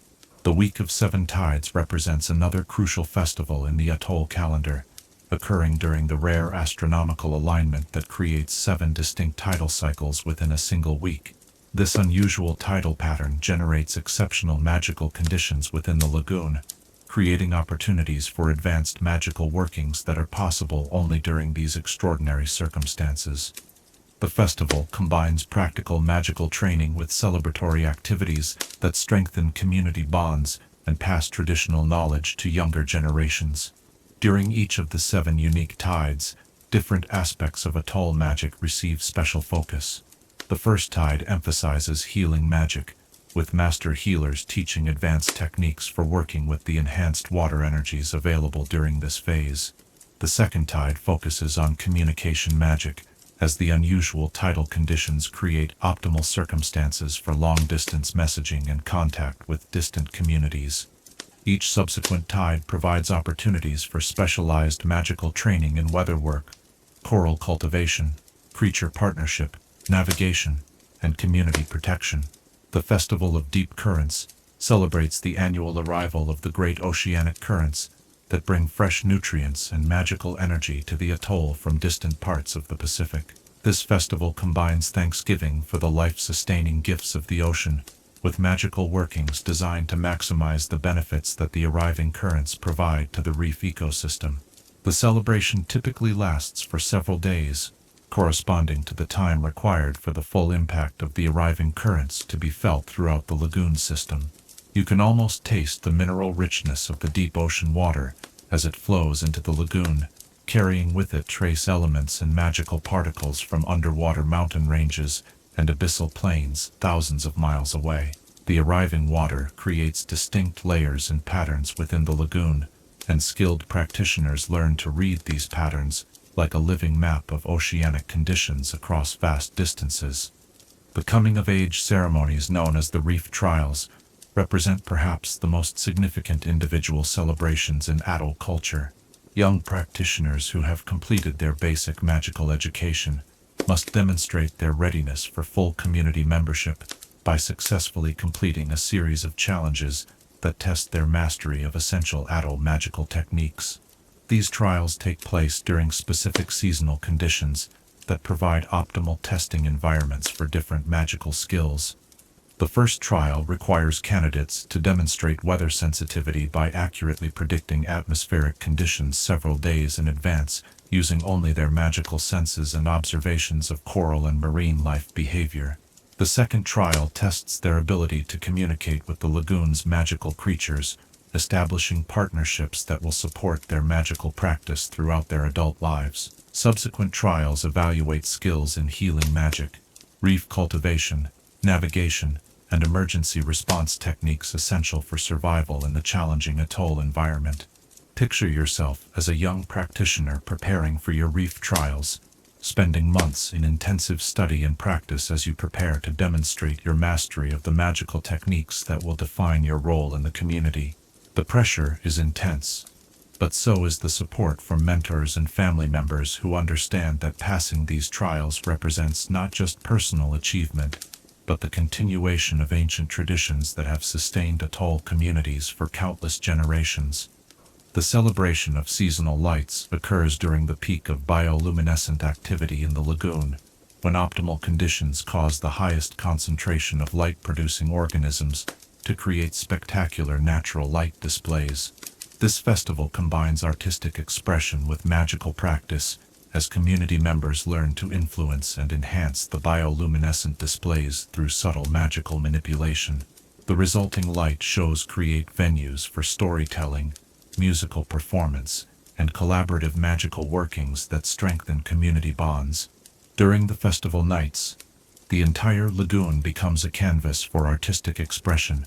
S1: The Week of Seven Tides represents another crucial festival in the Atoll calendar, occurring during the rare astronomical alignment that creates 7 distinct tidal cycles within a single week. This unusual tidal pattern generates exceptional magical conditions within the lagoon, creating opportunities for advanced magical workings that are possible only during these extraordinary circumstances. The festival combines practical magical training with celebratory activities that strengthen community bonds and pass traditional knowledge to younger generations. During each of the 7 unique tides, different aspects of Atoll magic receive special focus. The first tide emphasizes healing magic, with master healers teaching advanced techniques for working with the enhanced water energies available during this phase. The second tide focuses on communication magic, as the unusual tidal conditions create optimal circumstances for long-distance messaging and contact with distant communities. Each subsequent tide provides opportunities for specialized magical training in weatherwork, coral cultivation, creature partnership, navigation, and community protection. The Festival of Deep Currents celebrates the annual arrival of the great oceanic currents that bring fresh nutrients and magical energy to the atoll from distant parts of the Pacific. This festival combines thanksgiving for the life-sustaining gifts of the ocean with magical workings designed to maximize the benefits that the arriving currents provide to the reef ecosystem. The celebration typically lasts for several days, corresponding to the time required for the full impact of the arriving currents to be felt throughout the lagoon system. You can almost taste the mineral richness of the deep ocean water as it flows into the lagoon, carrying with it trace elements and magical particles from underwater mountain ranges and abyssal plains thousands of miles away. The arriving water creates distinct layers and patterns within the lagoon, and skilled practitioners learn to read these patterns like a living map of oceanic conditions across vast distances. The coming-of-age ceremonies known as the Reef Trials represent perhaps the most significant individual celebrations in Atoll culture. Young practitioners who have completed their basic magical education must demonstrate their readiness for full community membership by successfully completing a series of challenges that test their mastery of essential Atoll magical techniques. These trials take place during specific seasonal conditions that provide optimal testing environments for different magical skills. The first trial requires candidates to demonstrate weather sensitivity by accurately predicting atmospheric conditions several days in advance, using only their magical senses and observations of coral and marine life behavior. The second trial tests their ability to communicate with the lagoon's magical creatures, establishing partnerships that will support their magical practice throughout their adult lives. Subsequent trials evaluate skills in healing magic, reef cultivation, navigation, and emergency response techniques essential for survival in the challenging atoll environment. Picture yourself as a young practitioner preparing for your reef trials, spending months in intensive study and practice as you prepare to demonstrate your mastery of the magical techniques that will define your role in the community. The pressure is intense, but so is the support from mentors and family members who understand that passing these trials represents not just personal achievement, but the continuation of ancient traditions that have sustained atoll communities for countless generations. The celebration of seasonal lights occurs during the peak of bioluminescent activity in the lagoon, when optimal conditions cause the highest concentration of light-producing organisms to create spectacular natural light displays. This festival combines artistic expression with magical practice, as community members learn to influence and enhance the bioluminescent displays through subtle magical manipulation. The resulting light shows create venues for storytelling, musical performance, and collaborative magical workings that strengthen community bonds. During the festival nights, the entire lagoon becomes a canvas for artistic expression,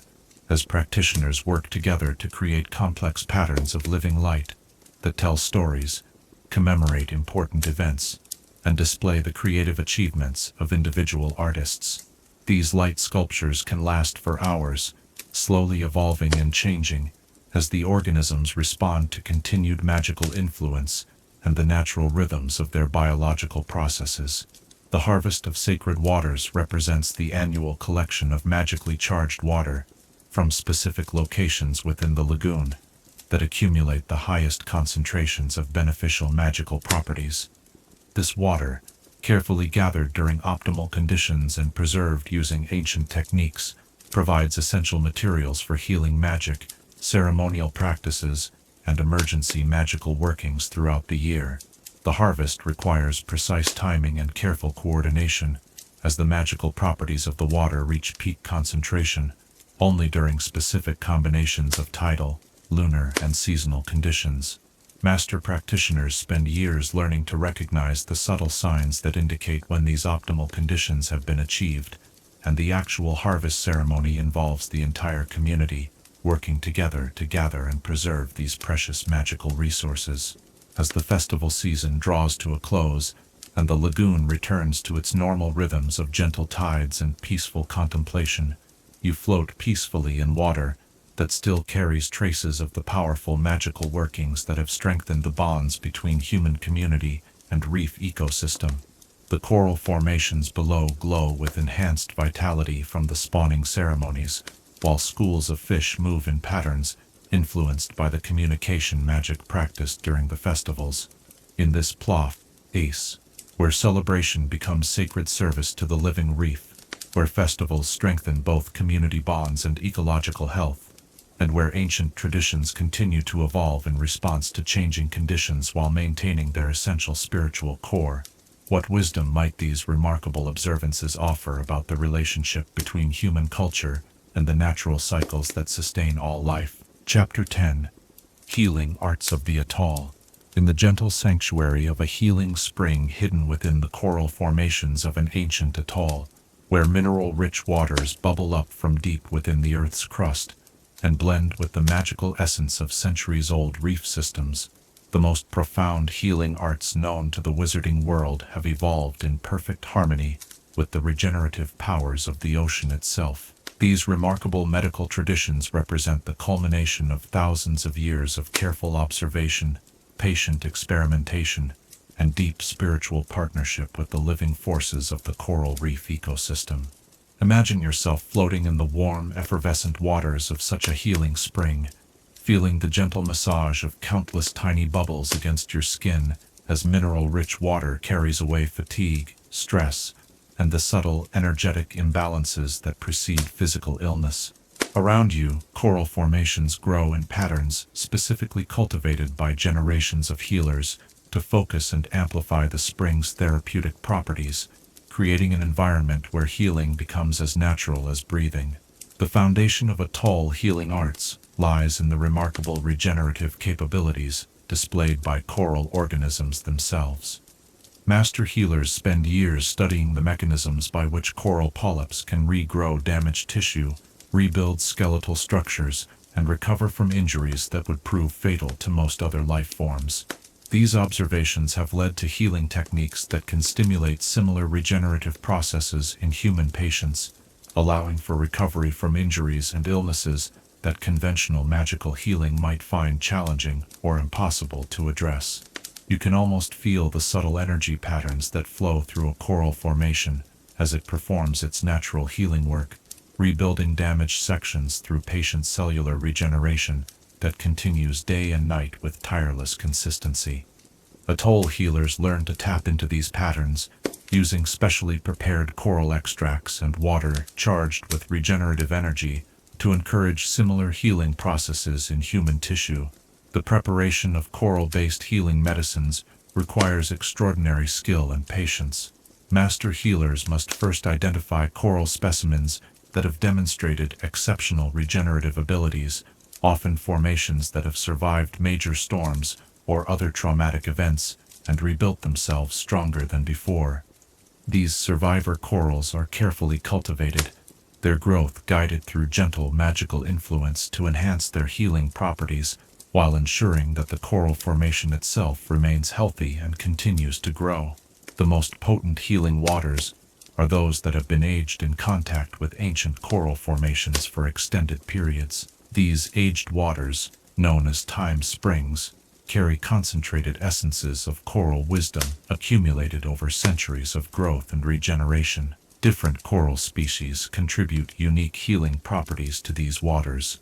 S1: as practitioners work together to create complex patterns of living light that tell stories, commemorate important events, and display the creative achievements of individual artists. These light sculptures can last for hours, slowly evolving and changing as the organisms respond to continued magical influence and the natural rhythms of their biological processes. The harvest of sacred waters represents the annual collection of magically charged water from specific locations within the lagoon that accumulate the highest concentrations of beneficial magical properties. This water, carefully gathered during optimal conditions and preserved using ancient techniques, provides essential materials for healing magic, ceremonial practices, and emergency magical workings throughout the year. The harvest requires precise timing and careful coordination, as the magical properties of the water reach peak concentration only during specific combinations of tidal, lunar, and seasonal conditions. Master practitioners spend years learning to recognize the subtle signs that indicate when these optimal conditions have been achieved, and the actual harvest ceremony involves the entire community working together to gather and preserve these precious magical resources. As the festival season draws to a close, and the lagoon returns to its normal rhythms of gentle tides and peaceful contemplation, you float peacefully in water that still carries traces of the powerful magical workings that have strengthened the bonds between human community and reef ecosystem. The coral formations below glow with enhanced vitality from the spawning ceremonies, while schools of fish move in patterns influenced by the communication magic practiced during the festivals. In this place, where celebration becomes sacred service to the living reef, where festivals strengthen both community bonds and ecological health, and where ancient traditions continue to evolve in response to changing conditions while maintaining their essential spiritual core. What wisdom might these remarkable observances offer about the relationship between human culture and the natural cycles that sustain all life? Chapter 10. Healing Arts of the Atoll. In the gentle sanctuary of a healing spring hidden within the coral formations of an ancient atoll, where mineral-rich waters bubble up from deep within the Earth's crust and blend with the magical essence of centuries-old reef systems, the most profound healing arts known to the wizarding world have evolved in perfect harmony with the regenerative powers of the ocean itself. These remarkable medical traditions represent the culmination of thousands of years of careful observation, patient experimentation, and deep spiritual partnership with the living forces of the coral reef ecosystem. Imagine yourself floating in the warm, effervescent waters of such a healing spring, feeling the gentle massage of countless tiny bubbles against your skin as mineral-rich water carries away fatigue, stress, and the subtle energetic imbalances that precede physical illness. Around you, coral formations grow in patterns specifically cultivated by generations of healers to focus and amplify the spring's therapeutic properties, creating an environment where healing becomes as natural as breathing. The foundation of Atoll healing arts lies in the remarkable regenerative capabilities displayed by coral organisms themselves. Master healers spend years studying the mechanisms by which coral polyps can regrow damaged tissue, rebuild skeletal structures, and recover from injuries that would prove fatal to most other life forms. These observations have led to healing techniques that can stimulate similar regenerative processes in human patients, allowing for recovery from injuries and illnesses that conventional magical healing might find challenging or impossible to address. You can almost feel the subtle energy patterns that flow through a coral formation as it performs its natural healing work, rebuilding damaged sections through patient cellular regeneration that continues day and night with tireless consistency. Atoll healers learn to tap into these patterns, using specially prepared coral extracts and water charged with regenerative energy to encourage similar healing processes in human tissue. The preparation of coral-based healing medicines requires extraordinary skill and patience. Master healers must first identify coral specimens that have demonstrated exceptional regenerative abilities, often formations that have survived major storms or other traumatic events and rebuilt themselves stronger than before. These survivor corals are carefully cultivated, their growth guided through gentle magical influence to enhance their healing properties, while ensuring that the coral formation itself remains healthy and continues to grow. The most potent healing waters are those that have been aged in contact with ancient coral formations for extended periods. These aged waters, known as time springs, carry concentrated essences of coral wisdom accumulated over centuries of growth and regeneration. Different coral species contribute unique healing properties to these waters.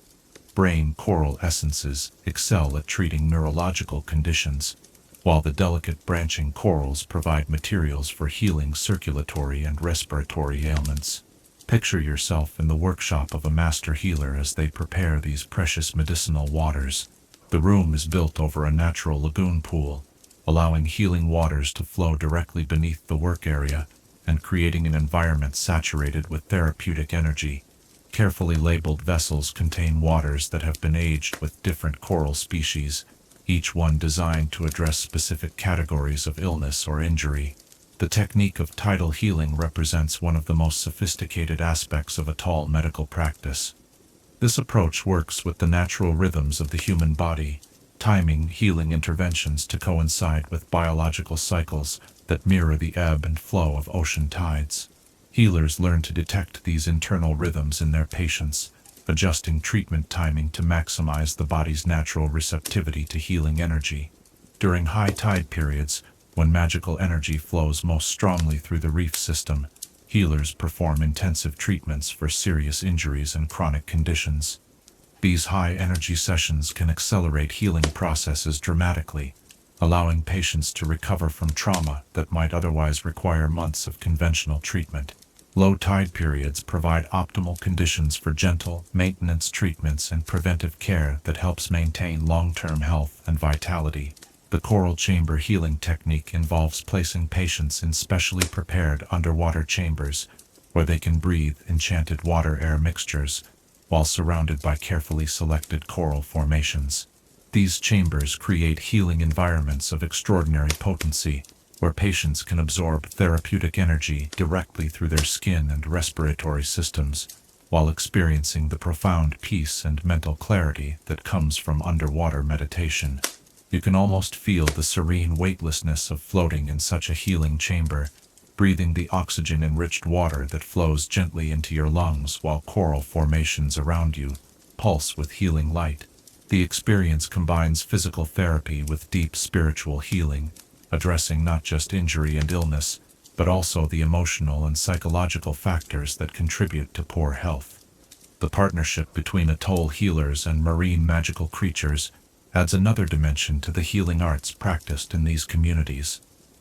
S1: Brain coral essences excel at treating neurological conditions, while the delicate branching corals provide materials for healing circulatory and respiratory ailments. Picture yourself in the workshop of a master healer as they prepare these precious medicinal waters. The room is built over a natural lagoon pool, allowing healing waters to flow directly beneath the work area and creating an environment saturated with therapeutic energy. Carefully labeled vessels contain waters that have been aged with different coral species, each one designed to address specific categories of illness or injury. The technique of tidal healing represents one of the most sophisticated aspects of Atoll medical practice. This approach works with the natural rhythms of the human body, timing healing interventions to coincide with biological cycles that mirror the ebb and flow of ocean tides. Healers learn to detect these internal rhythms in their patients, adjusting treatment timing to maximize the body's natural receptivity to healing energy. During high tide periods, when magical energy flows most strongly through the reef system, healers perform intensive treatments for serious injuries and chronic conditions. These high-energy sessions can accelerate healing processes dramatically, allowing patients to recover from trauma that might otherwise require months of conventional treatment. Low tide periods provide optimal conditions for gentle, maintenance treatments and preventive care that helps maintain long-term health and vitality. The coral chamber healing technique involves placing patients in specially prepared underwater chambers, where they can breathe enchanted water-air mixtures, while surrounded by carefully selected coral formations. These chambers create healing environments of extraordinary potency, where patients can absorb therapeutic energy directly through their skin and respiratory systems, while experiencing the profound peace and mental clarity that comes from underwater meditation. You can almost feel the serene weightlessness of floating in such a healing chamber, breathing the oxygen-enriched water that flows gently into your lungs while coral formations around you pulse with healing light. The experience combines physical therapy with deep spiritual healing, addressing not just injury and illness, but also the emotional and psychological factors that contribute to poor health. The partnership between atoll healers and marine magical creatures adds another dimension to the healing arts practiced in these communities.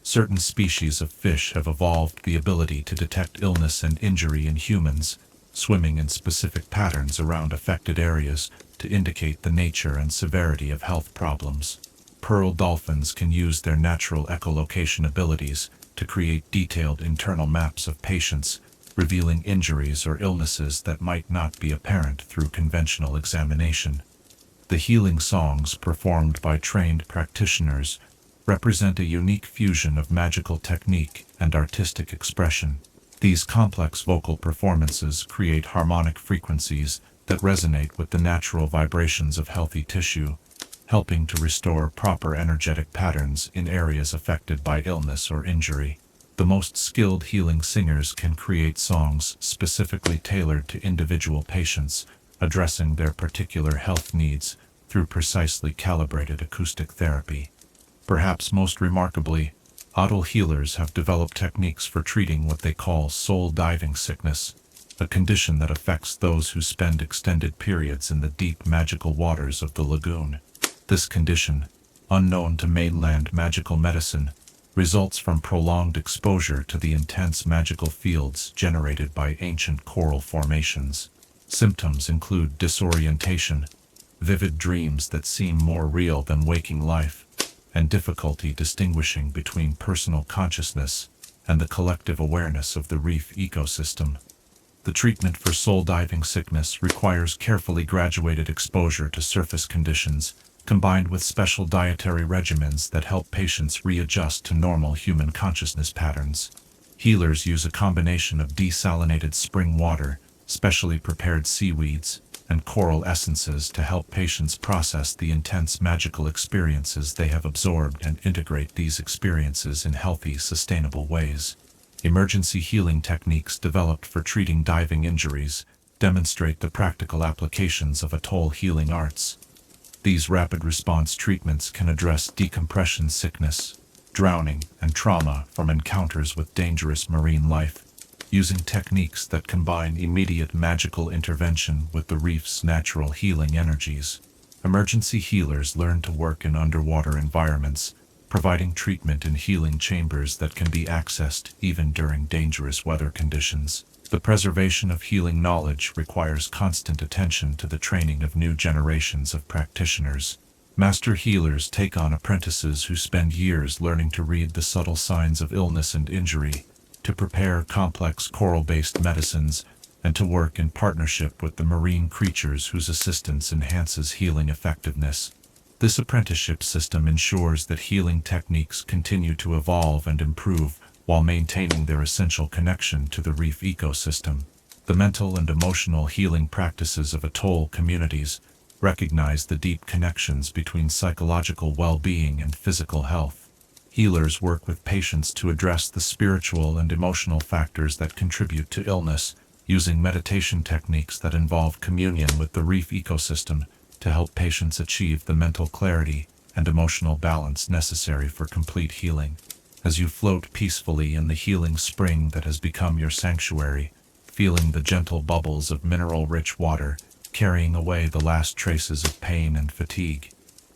S1: Certain species of fish have evolved the ability to detect illness and injury in humans, swimming in specific patterns around affected areas to indicate the nature and severity of health problems. Pearl dolphins can use their natural echolocation abilities to create detailed internal maps of patients, revealing injuries or illnesses that might not be apparent through conventional examination. The healing songs performed by trained practitioners represent a unique fusion of magical technique and artistic expression. These complex vocal performances create harmonic frequencies that resonate with the natural vibrations of healthy tissue, helping to restore proper energetic patterns in areas affected by illness or injury. The most skilled healing singers can create songs specifically tailored to individual patients, addressing their particular health needs through precisely calibrated acoustic therapy. Perhaps most remarkably, Atoll healers have developed techniques for treating what they call soul diving sickness, a condition that affects those who spend extended periods in the deep magical waters of the lagoon. This condition, unknown to mainland magical medicine, results from prolonged exposure to the intense magical fields generated by ancient coral formations. Symptoms include disorientation, vivid dreams that seem more real than waking life, and difficulty distinguishing between personal consciousness and the collective awareness of the reef ecosystem. The treatment for soul diving sickness requires carefully graduated exposure to surface conditions, combined with special dietary regimens that help patients readjust to normal human consciousness patterns. Healers use a combination of desalinated spring water, specially prepared seaweeds, and coral essences to help patients process the intense magical experiences they have absorbed and integrate these experiences in healthy, sustainable ways. Emergency healing techniques developed for treating diving injuries demonstrate the practical applications of atoll healing arts. These rapid response treatments can address decompression sickness, drowning, and trauma from encounters with dangerous marine life, using techniques that combine immediate magical intervention with the reef's natural healing energies. Emergency healers learn to work in underwater environments, providing treatment in healing chambers that can be accessed even during dangerous weather conditions. The preservation of healing knowledge requires constant attention to the training of new generations of practitioners. Master healers take on apprentices who spend years learning to read the subtle signs of illness and injury, to prepare complex coral-based medicines, and to work in partnership with the marine creatures whose assistance enhances healing effectiveness. This apprenticeship system ensures that healing techniques continue to evolve and improve while maintaining their essential connection to the reef ecosystem. The mental and emotional healing practices of atoll communities recognize the deep connections between psychological well-being and physical health. Healers work with patients to address the spiritual and emotional factors that contribute to illness, using meditation techniques that involve communion with the reef ecosystem to help patients achieve the mental clarity and emotional balance necessary for complete healing. As you float peacefully in the healing spring that has become your sanctuary, feeling the gentle bubbles of mineral-rich water carrying away the last traces of pain and fatigue,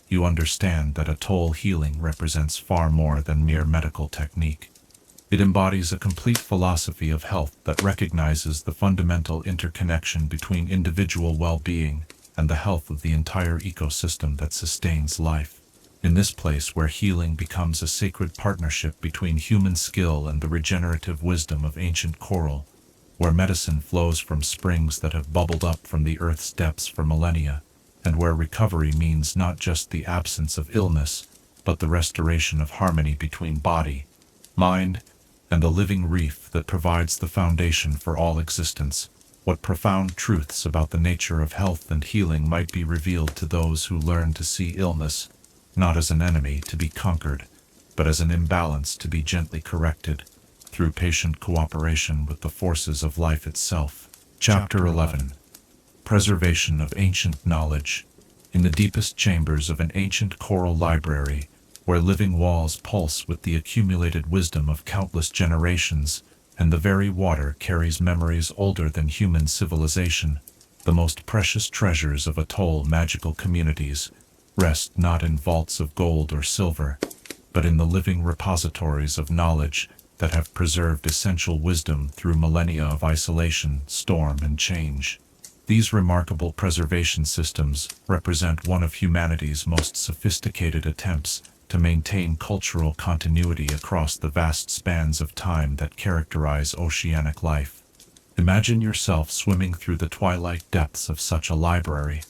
S1: you understand that atoll healing represents far more than mere medical technique. It embodies a complete philosophy of health that recognizes the fundamental interconnection between individual well-being and the health of the entire ecosystem that sustains life. In this place where healing becomes a sacred partnership between human skill and the regenerative wisdom of ancient coral, where medicine flows from springs that have bubbled up from the earth's depths for millennia, and where recovery means not just the absence of illness, but the restoration of harmony between body, mind, and the living reef that provides the foundation for all existence. What profound truths about the nature of health and healing might be revealed to those who learn to see illness not as an enemy to be conquered, but as an imbalance to be gently corrected. through patient cooperation with the forces of life itself. Chapter 11. Preservation of Ancient Knowledge. In the deepest chambers of an ancient coral library, where living walls pulse with the accumulated wisdom of countless generations, and the very water carries memories older than human civilization, the most precious treasures of Atoll magical communities rest not in vaults of gold or silver, but in the living repositories of knowledge that have preserved essential wisdom through millennia of isolation, storm, and change. These remarkable preservation systems represent one of humanity's most sophisticated attempts to maintain cultural continuity across the vast spans of time that characterize oceanic life. Imagine yourself swimming through the twilight depths of such a library,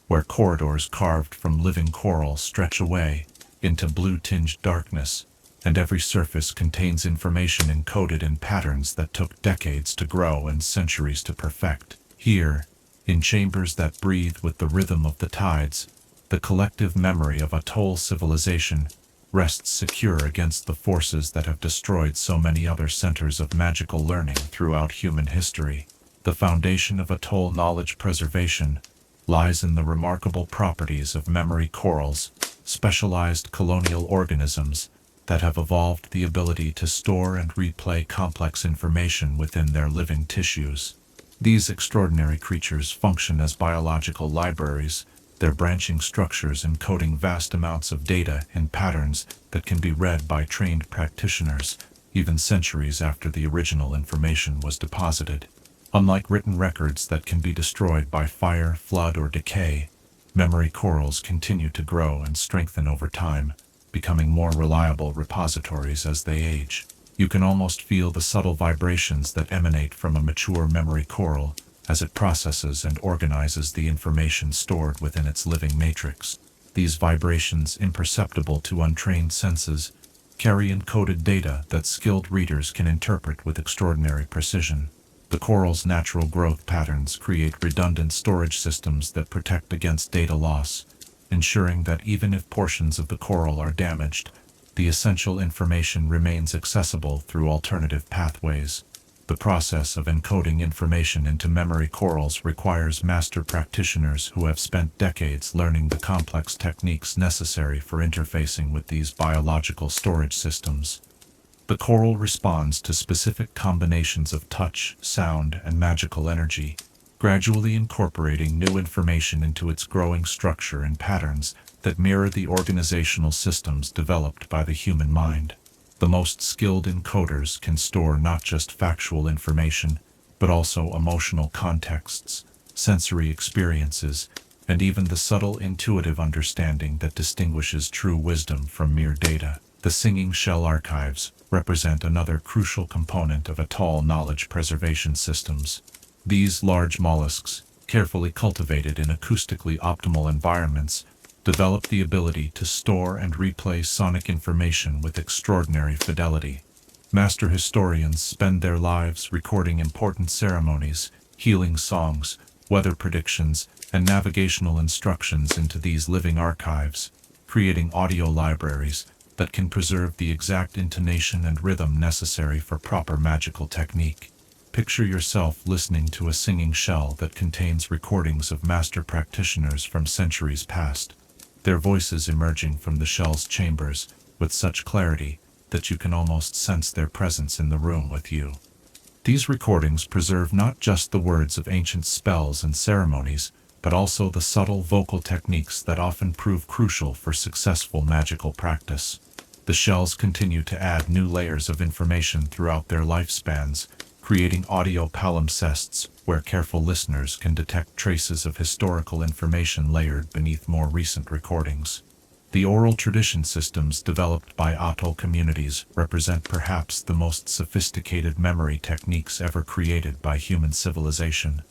S1: where corridors carved from living coral stretch away into blue-tinged darkness, and every surface contains information encoded in patterns that took decades to grow and centuries to perfect. Here, in chambers that breathe with the rhythm of the tides, the collective memory of Atoll civilization rests secure against the forces that have destroyed so many other centers of magical learning throughout human history. The foundation of Atoll knowledge preservation lies in the remarkable properties of memory corals, specialized colonial organisms that have evolved the ability to store and replay complex information within their living tissues. These extraordinary creatures function as biological libraries, their branching structures encoding vast amounts of data in patterns that can be read by trained practitioners, even centuries after the original information was deposited. Unlike written records that can be destroyed by fire, flood, or decay, memory corals continue to grow and strengthen over time, becoming more reliable repositories as they age. You can almost feel the subtle vibrations that emanate from a mature memory coral as it processes and organizes the information stored within its living matrix. These vibrations, imperceptible to untrained senses, carry encoded data that skilled readers can interpret with extraordinary precision. The coral's natural growth patterns create redundant storage systems that protect against data loss, ensuring that even if portions of the coral are damaged, the essential information remains accessible through alternative pathways. The process of encoding information into memory corals requires master practitioners who have spent decades learning the complex techniques necessary for interfacing with these biological storage systems. The coral responds to specific combinations of touch, sound, and magical energy, gradually incorporating new information into its growing structure and patterns that mirror the organizational systems developed by the human mind. The most skilled encoders can store not just factual information, but also emotional contexts, sensory experiences, and even the subtle intuitive understanding that distinguishes true wisdom from mere data. The singing shell archives represent another crucial component of Atoll knowledge preservation systems. These large mollusks, carefully cultivated in acoustically optimal environments, develop the ability to store and replay sonic information with extraordinary fidelity. Master historians spend their lives recording important ceremonies, healing songs, weather predictions, and navigational instructions into these living archives, creating audio libraries that can preserve the exact intonation and rhythm necessary for proper magical technique. Picture yourself listening to a singing shell that contains recordings of master practitioners from centuries past, their voices emerging from the shell's chambers with such clarity that you can almost sense their presence in the room with you. These recordings preserve not just the words of ancient spells and ceremonies, but also the subtle vocal techniques that often prove crucial for successful magical practice. The shells continue to add new layers of information throughout their lifespans, creating audio palimpsests where careful listeners can detect traces of historical information layered beneath more recent recordings. The oral tradition systems developed by Atoll communities represent perhaps the most sophisticated memory techniques ever created by human civilization.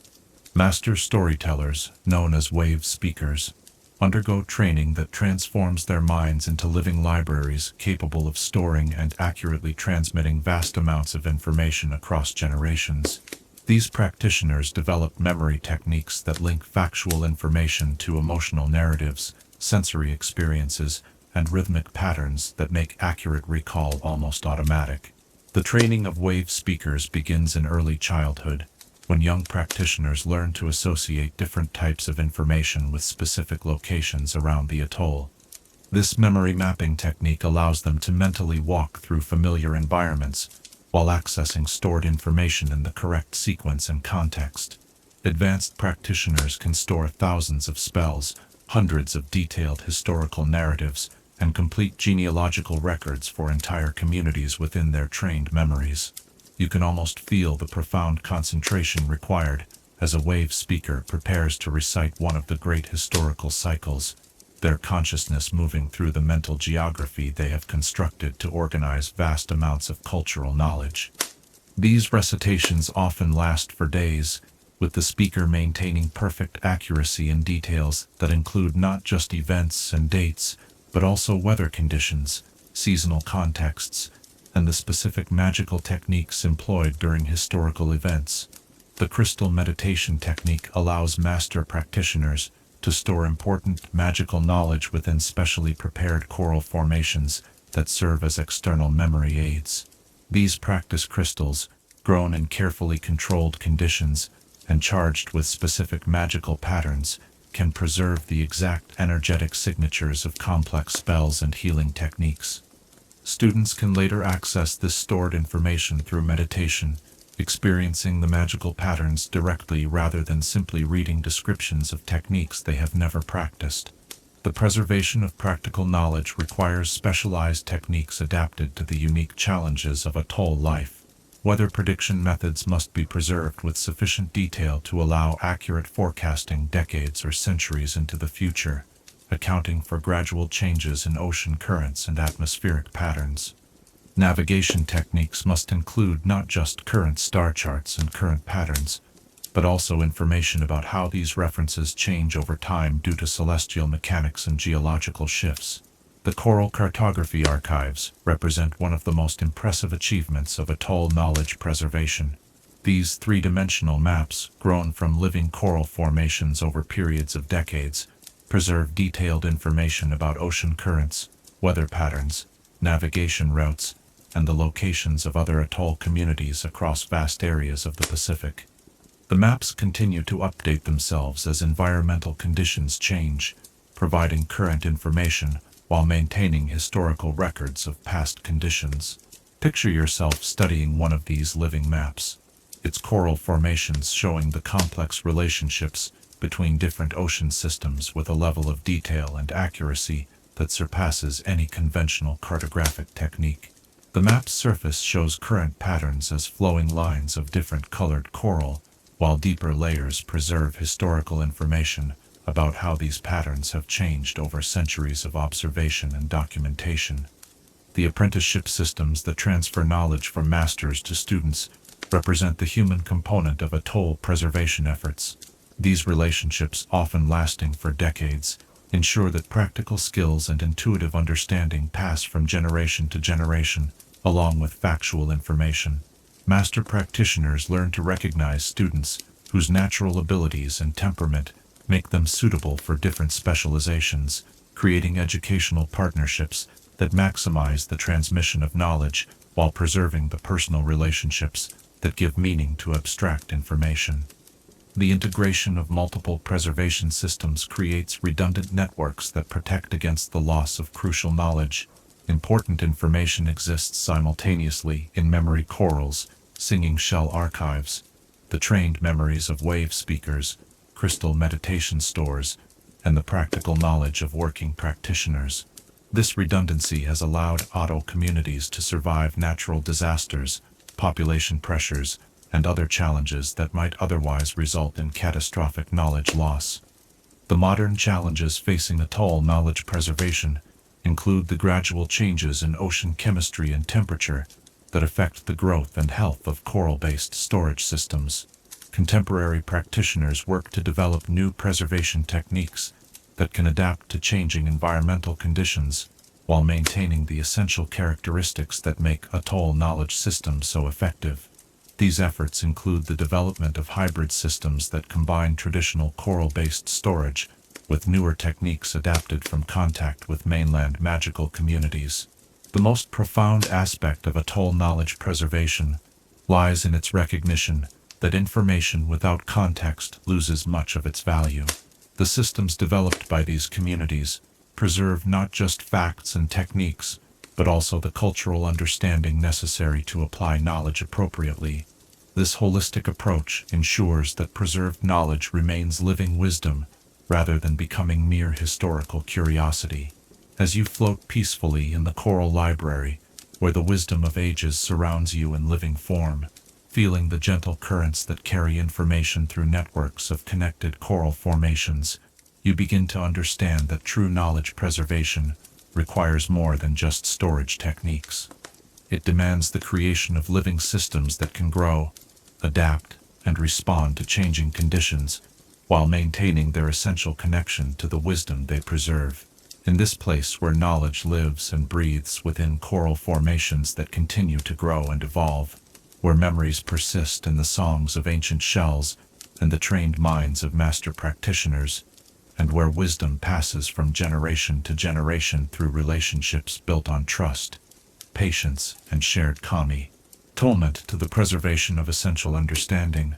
S1: Master storytellers, known as wave speakers, undergo training that transforms their minds into living libraries capable of storing and accurately transmitting vast amounts of information across generations. These practitioners develop memory techniques that link factual information to emotional narratives, sensory experiences, and rhythmic patterns that make accurate recall almost automatic. The training of wave speakers begins in early childhood, when young practitioners learn to associate different types of information with specific locations around the atoll. This memory mapping technique allows them to mentally walk through familiar environments while accessing stored information in the correct sequence and context. Advanced practitioners can store thousands of spells, hundreds of detailed historical narratives, and complete genealogical records for entire communities within their trained memories. You can almost feel the profound concentration required as a wave speaker prepares to recite one of the great historical cycles, their consciousness moving through the mental geography they have constructed to organize vast amounts of cultural knowledge. These recitations often last for days, with the speaker maintaining perfect accuracy in details that include not just events and dates, but also weather conditions, seasonal contexts, and the specific magical techniques employed during historical events. The crystal meditation technique allows master practitioners to store important magical knowledge within specially prepared coral formations that serve as external memory aids. These practice crystals, grown in carefully controlled conditions and charged with specific magical patterns, can preserve the exact energetic signatures of complex spells and healing techniques. Students can later access this stored information through meditation, experiencing the magical patterns directly rather than simply reading descriptions of techniques they have never practiced. The preservation of practical knowledge requires specialized techniques adapted to the unique challenges of atoll life. Weather prediction methods must be preserved with sufficient detail to allow accurate forecasting decades or centuries into the future, accounting for gradual changes in ocean currents and atmospheric patterns. Navigation techniques must include not just current star charts and current patterns, but also information about how these references change over time due to celestial mechanics and geological shifts. The coral cartography archives represent one of the most impressive achievements of atoll knowledge preservation. These three-dimensional maps, grown from living coral formations over periods of decades, preserve detailed information about ocean currents, weather patterns, navigation routes, and the locations of other atoll communities across vast areas of the Pacific. The maps continue to update themselves as environmental conditions change, providing current information while maintaining historical records of past conditions. Picture yourself studying one of these living maps, its coral formations showing the complex relationships between different ocean systems with a level of detail and accuracy that surpasses any conventional cartographic technique. The map's surface shows current patterns as flowing lines of different colored coral, while deeper layers preserve historical information about how these patterns have changed over centuries of observation and documentation. The apprenticeship systems that transfer knowledge from masters to students represent the human component of atoll preservation efforts. These relationships, often lasting for decades, ensure that practical skills and intuitive understanding pass from generation to generation, along with factual information. Master practitioners learn to recognize students whose natural abilities and temperament make them suitable for different specializations, creating educational partnerships that maximize the transmission of knowledge while preserving the personal relationships that give meaning to abstract information. The integration of multiple preservation systems creates redundant networks that protect against the loss of crucial knowledge. Important information exists simultaneously in memory corals, singing shell archives, the trained memories of wave speakers, crystal meditation stores, and the practical knowledge of working practitioners. This redundancy has allowed atoll communities to survive natural disasters, population pressures, and other challenges that might otherwise result in catastrophic knowledge loss. The modern challenges facing atoll knowledge preservation include the gradual changes in ocean chemistry and temperature that affect the growth and health of coral-based storage systems. Contemporary practitioners work to develop new preservation techniques that can adapt to changing environmental conditions while maintaining the essential characteristics that make atoll knowledge systems so effective. These efforts include the development of hybrid systems that combine traditional coral-based storage with newer techniques adapted from contact with mainland magical communities. The most profound aspect of atoll knowledge preservation lies in its recognition that information without context loses much of its value. The systems developed by these communities preserve not just facts and techniques, but also the cultural understanding necessary to apply knowledge appropriately. This holistic approach ensures that preserved knowledge remains living wisdom rather than becoming mere historical curiosity. As you float peacefully in the coral library, where the wisdom of ages surrounds you in living form, feeling the gentle currents that carry information through networks of connected coral formations, you begin to understand that true knowledge preservation requires more than just storage techniques. It demands the creation of living systems that can grow, adapt, and respond to changing conditions, while maintaining their essential connection to the wisdom they preserve. In this place where knowledge lives and breathes within coral formations that continue to grow and evolve, where memories persist in the songs of ancient shells and the trained minds of master practitioners, and where wisdom passes from generation to generation through relationships built on trust, patience, and shared commitment to the preservation of essential understanding.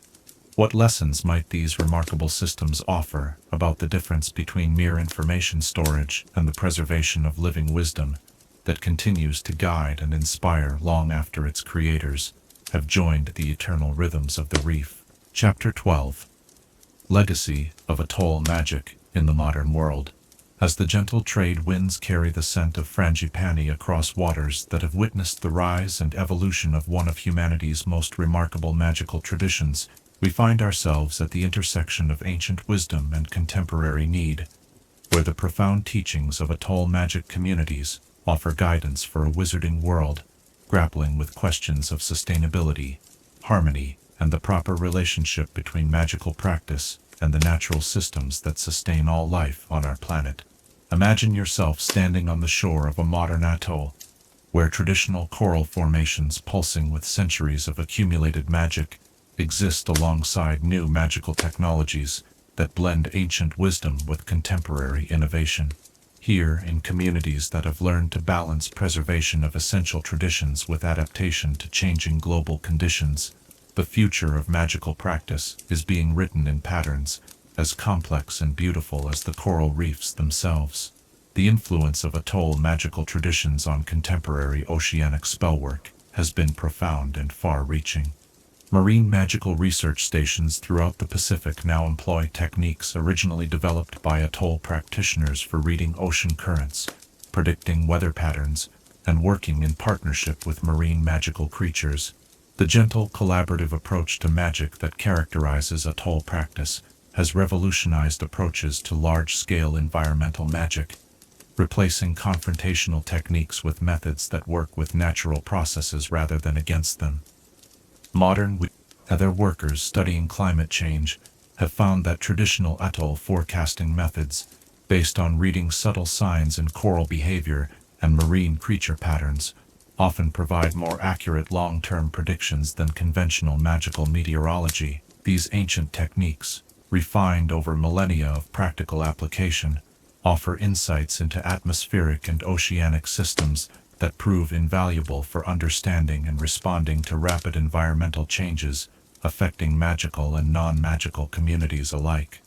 S1: What lessons might these remarkable systems offer about the difference between mere information storage and the preservation of living wisdom that continues to guide and inspire long after its creators have joined the eternal rhythms of the reef? Chapter 12. Legacy of Atoll Magic in the Modern World. As the gentle trade winds carry the scent of frangipani across waters that have witnessed the rise and evolution of one of humanity's most remarkable magical traditions, we find ourselves at the intersection of ancient wisdom and contemporary need, where the profound teachings of atoll magic communities offer guidance for a wizarding world, grappling with questions of sustainability, harmony, and the proper relationship between magical practice and the natural systems that sustain all life on our planet. Imagine yourself standing on the shore of a modern atoll, where traditional coral formations pulsing with centuries of accumulated magic exist alongside new magical technologies that blend ancient wisdom with contemporary innovation. Here, in communities that have learned to balance preservation of essential traditions with adaptation to changing global conditions, the future of magical practice is being written in patterns as complex and beautiful as the coral reefs themselves. The influence of atoll magical traditions on contemporary oceanic spellwork has been profound and far-reaching. Marine magical research stations throughout the Pacific now employ techniques originally developed by atoll practitioners for reading ocean currents, predicting weather patterns, and working in partnership with marine magical creatures. The gentle, collaborative approach to magic that characterizes atoll practice has revolutionized approaches to large-scale environmental magic, replacing confrontational techniques with methods that work with natural processes rather than against them. Modern weather workers studying climate change have found that traditional atoll forecasting methods, based on reading subtle signs in coral behavior and marine creature patterns, often provide more accurate long-term predictions than conventional magical meteorology. These ancient techniques, refined over millennia of practical application, offer insights into atmospheric and oceanic systems that prove invaluable for understanding and responding to rapid environmental changes affecting magical and non-magical communities alike.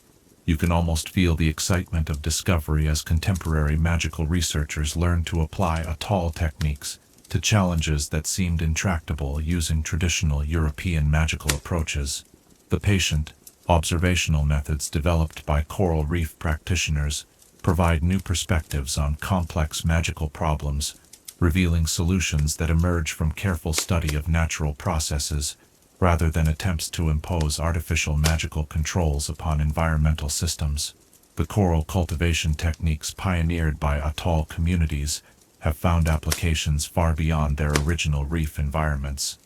S1: You can almost feel the excitement of discovery as contemporary magical researchers learn to apply atoll techniques to challenges that seemed intractable using traditional European magical approaches. The patient, observational methods developed by coral reef practitioners provide new perspectives on complex magical problems, revealing solutions that emerge from careful study of natural processes, rather than attempts to impose artificial magical controls upon environmental systems. The coral cultivation techniques pioneered by atoll communities have found applications far beyond their original reef environments.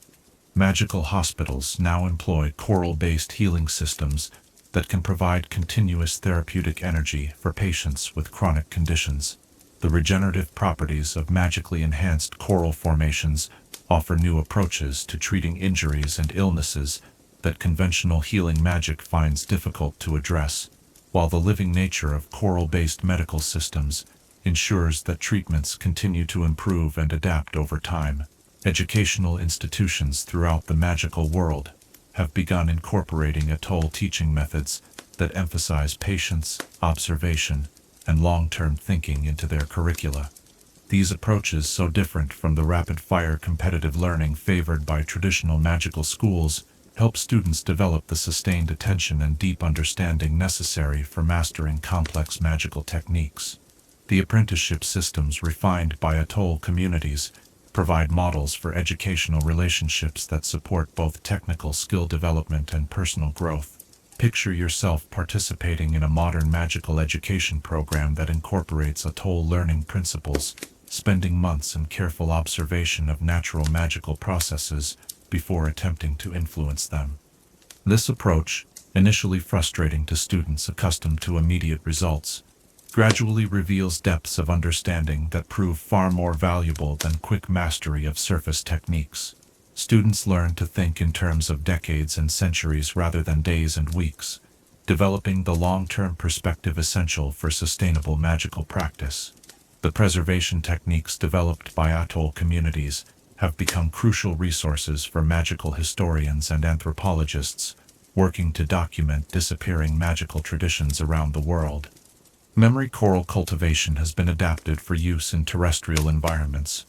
S1: Magical hospitals now employ coral-based healing systems that can provide continuous therapeutic energy for patients with chronic conditions. The regenerative properties of magically enhanced coral formations offer new approaches to treating injuries and illnesses that conventional healing magic finds difficult to address, while the living nature of coral-based medical systems ensures that treatments continue to improve and adapt over time. Educational institutions throughout the magical world have begun incorporating Atoll teaching methods that emphasize patience, observation, and long-term thinking into their curricula. These approaches, so different from the rapid-fire competitive learning favored by traditional magical schools, help students develop the sustained attention and deep understanding necessary for mastering complex magical techniques. The apprenticeship systems refined by Atoll communities provide models for educational relationships that support both technical skill development and personal growth. Picture yourself participating in a modern magical education program that incorporates Atoll learning principles, spending months in careful observation of natural magical processes before attempting to influence them. This approach, initially frustrating to students accustomed to immediate results, gradually reveals depths of understanding that prove far more valuable than quick mastery of surface techniques. Students learn to think in terms of decades and centuries rather than days and weeks, developing the long-term perspective essential for sustainable magical practice. The preservation techniques developed by Atoll communities have become crucial resources for magical historians and anthropologists working to document disappearing magical traditions around the world. Memory coral cultivation has been adapted for use in terrestrial environments,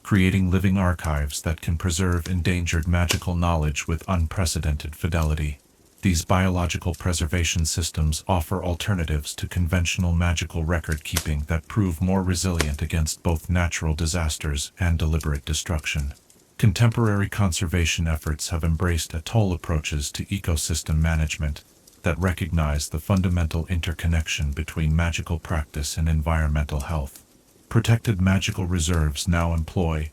S1: creating living archives that can preserve endangered magical knowledge with unprecedented fidelity. These biological preservation systems offer alternatives to conventional magical record-keeping that prove more resilient against both natural disasters and deliberate destruction. Contemporary conservation efforts have embraced Atoll approaches to ecosystem management that recognize the fundamental interconnection between magical practice and environmental health. Protected magical reserves now employ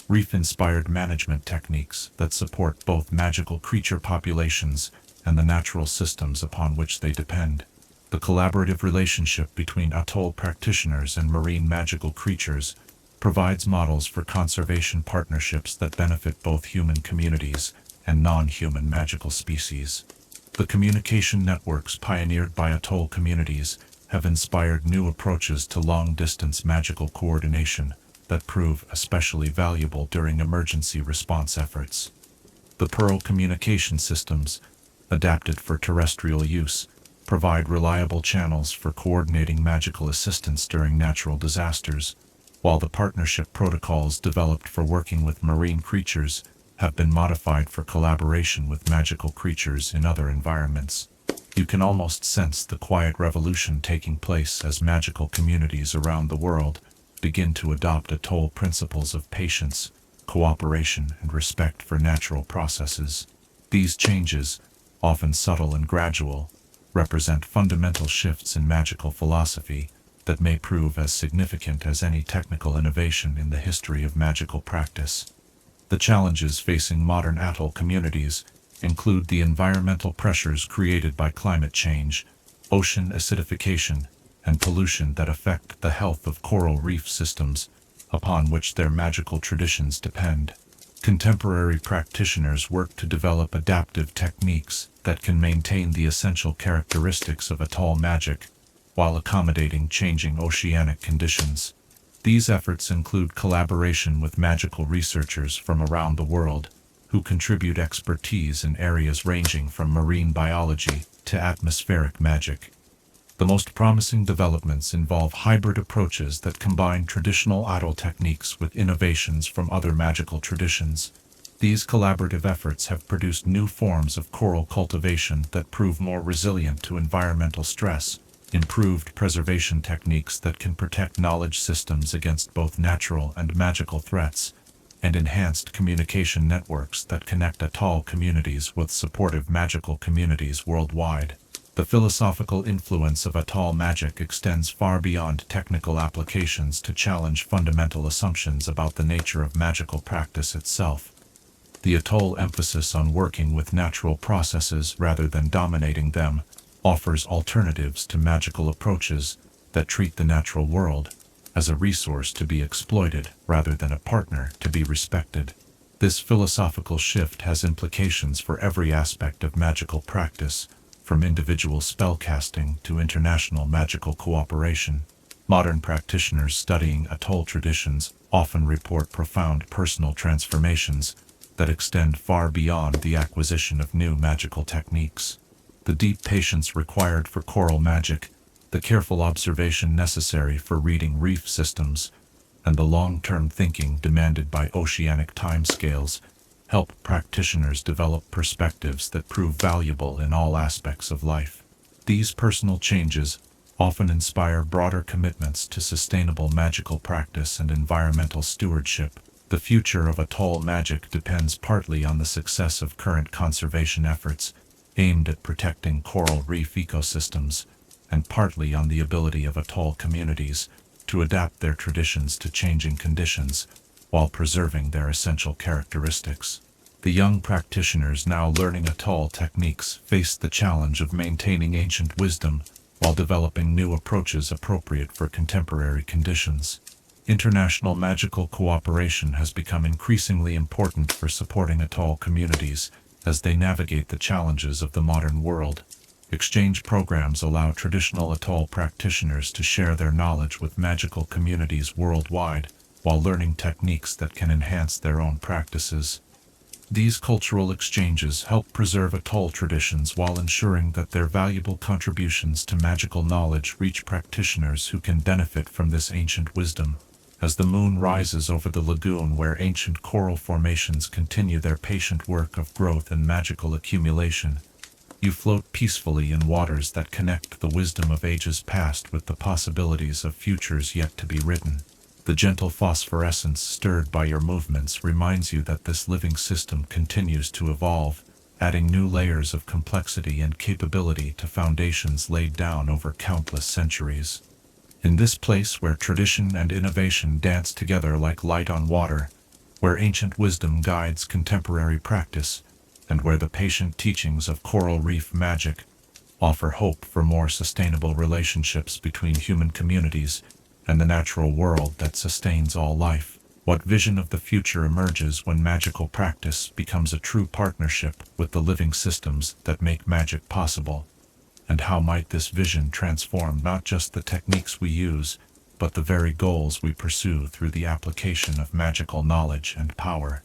S1: reef-inspired management techniques that support both magical creature populations and the natural systems upon which they depend. The collaborative relationship between Atoll practitioners and marine magical creatures provides models for conservation partnerships that benefit both human communities and non-human magical species. The communication networks pioneered by Atoll communities have inspired new approaches to long-distance magical coordination that prove especially valuable during emergency response efforts. The Pearl communication systems, adapted for terrestrial use, provide reliable channels for coordinating magical assistance during natural disasters, while the partnership protocols developed for working with marine creatures have been modified for collaboration with magical creatures in other environments. You can almost sense the quiet revolution taking place as magical communities around the world begin to adopt Atoll principles of patience, cooperation, and respect for natural processes. These changes, often subtle and gradual, represent fundamental shifts in magical philosophy that may prove as significant as any technical innovation in the history of magical practice. The challenges facing modern Atoll communities include the environmental pressures created by climate change, ocean acidification, and pollution that affect the health of coral reef systems upon which their magical traditions depend. Contemporary practitioners work to develop adaptive techniques that can maintain the essential characteristics of Atoll magic while accommodating changing oceanic conditions. These efforts include collaboration with magical researchers from around the world who contribute expertise in areas ranging from marine biology to atmospheric magic. The most promising developments involve hybrid approaches that combine traditional Atoll techniques with innovations from other magical traditions. These collaborative efforts have produced new forms of coral cultivation that prove more resilient to environmental stress, improved preservation techniques that can protect knowledge systems against both natural and magical threats, and enhanced communication networks that connect Atoll communities with supportive magical communities worldwide. The philosophical influence of Atoll magic extends far beyond technical applications to challenge fundamental assumptions about the nature of magical practice itself. The Atoll emphasis on working with natural processes rather than dominating them offers alternatives to magical approaches that treat the natural world as a resource to be exploited rather than a partner to be respected. This philosophical shift has implications for every aspect of magical practice, from individual spellcasting to international magical cooperation. Modern practitioners studying Atoll traditions often report profound personal transformations that extend far beyond the acquisition of new magical techniques. The deep patience required for coral magic, the careful observation necessary for reading reef systems, and the long-term thinking demanded by oceanic timescales help practitioners develop perspectives that prove valuable in all aspects of life. These personal changes often inspire broader commitments to sustainable magical practice and environmental stewardship. The future of Atoll magic depends partly on the success of current conservation efforts aimed at protecting coral reef ecosystems, and partly on the ability of Atoll communities to adapt their traditions to changing conditions while preserving their essential characteristics. The young practitioners now learning Atoll techniques face the challenge of maintaining ancient wisdom while developing new approaches appropriate for contemporary conditions. International magical cooperation has become increasingly important for supporting Atoll communities as they navigate the challenges of the modern world. Exchange programs allow traditional Atoll practitioners to share their knowledge with magical communities worldwide while learning techniques that can enhance their own practices. These cultural exchanges help preserve Atoll traditions while ensuring that their valuable contributions to magical knowledge reach practitioners who can benefit from this ancient wisdom. As the moon rises over the lagoon where ancient coral formations continue their patient work of growth and magical accumulation, you float peacefully in waters that connect the wisdom of ages past with the possibilities of futures yet to be written. The gentle phosphorescence stirred by your movements reminds you that this living system continues to evolve, adding new layers of complexity and capability to foundations laid down over countless centuries. In this place where tradition and innovation dance together like light on water, where ancient wisdom guides contemporary practice, and where the patient teachings of coral reef magic offer hope for more sustainable relationships between human communities and the natural world that sustains all life. What vision of the future emerges when magical practice becomes a true partnership with the living systems that make magic possible? And how might this vision transform not just the techniques we use, but the very goals we pursue through the application of magical knowledge and power?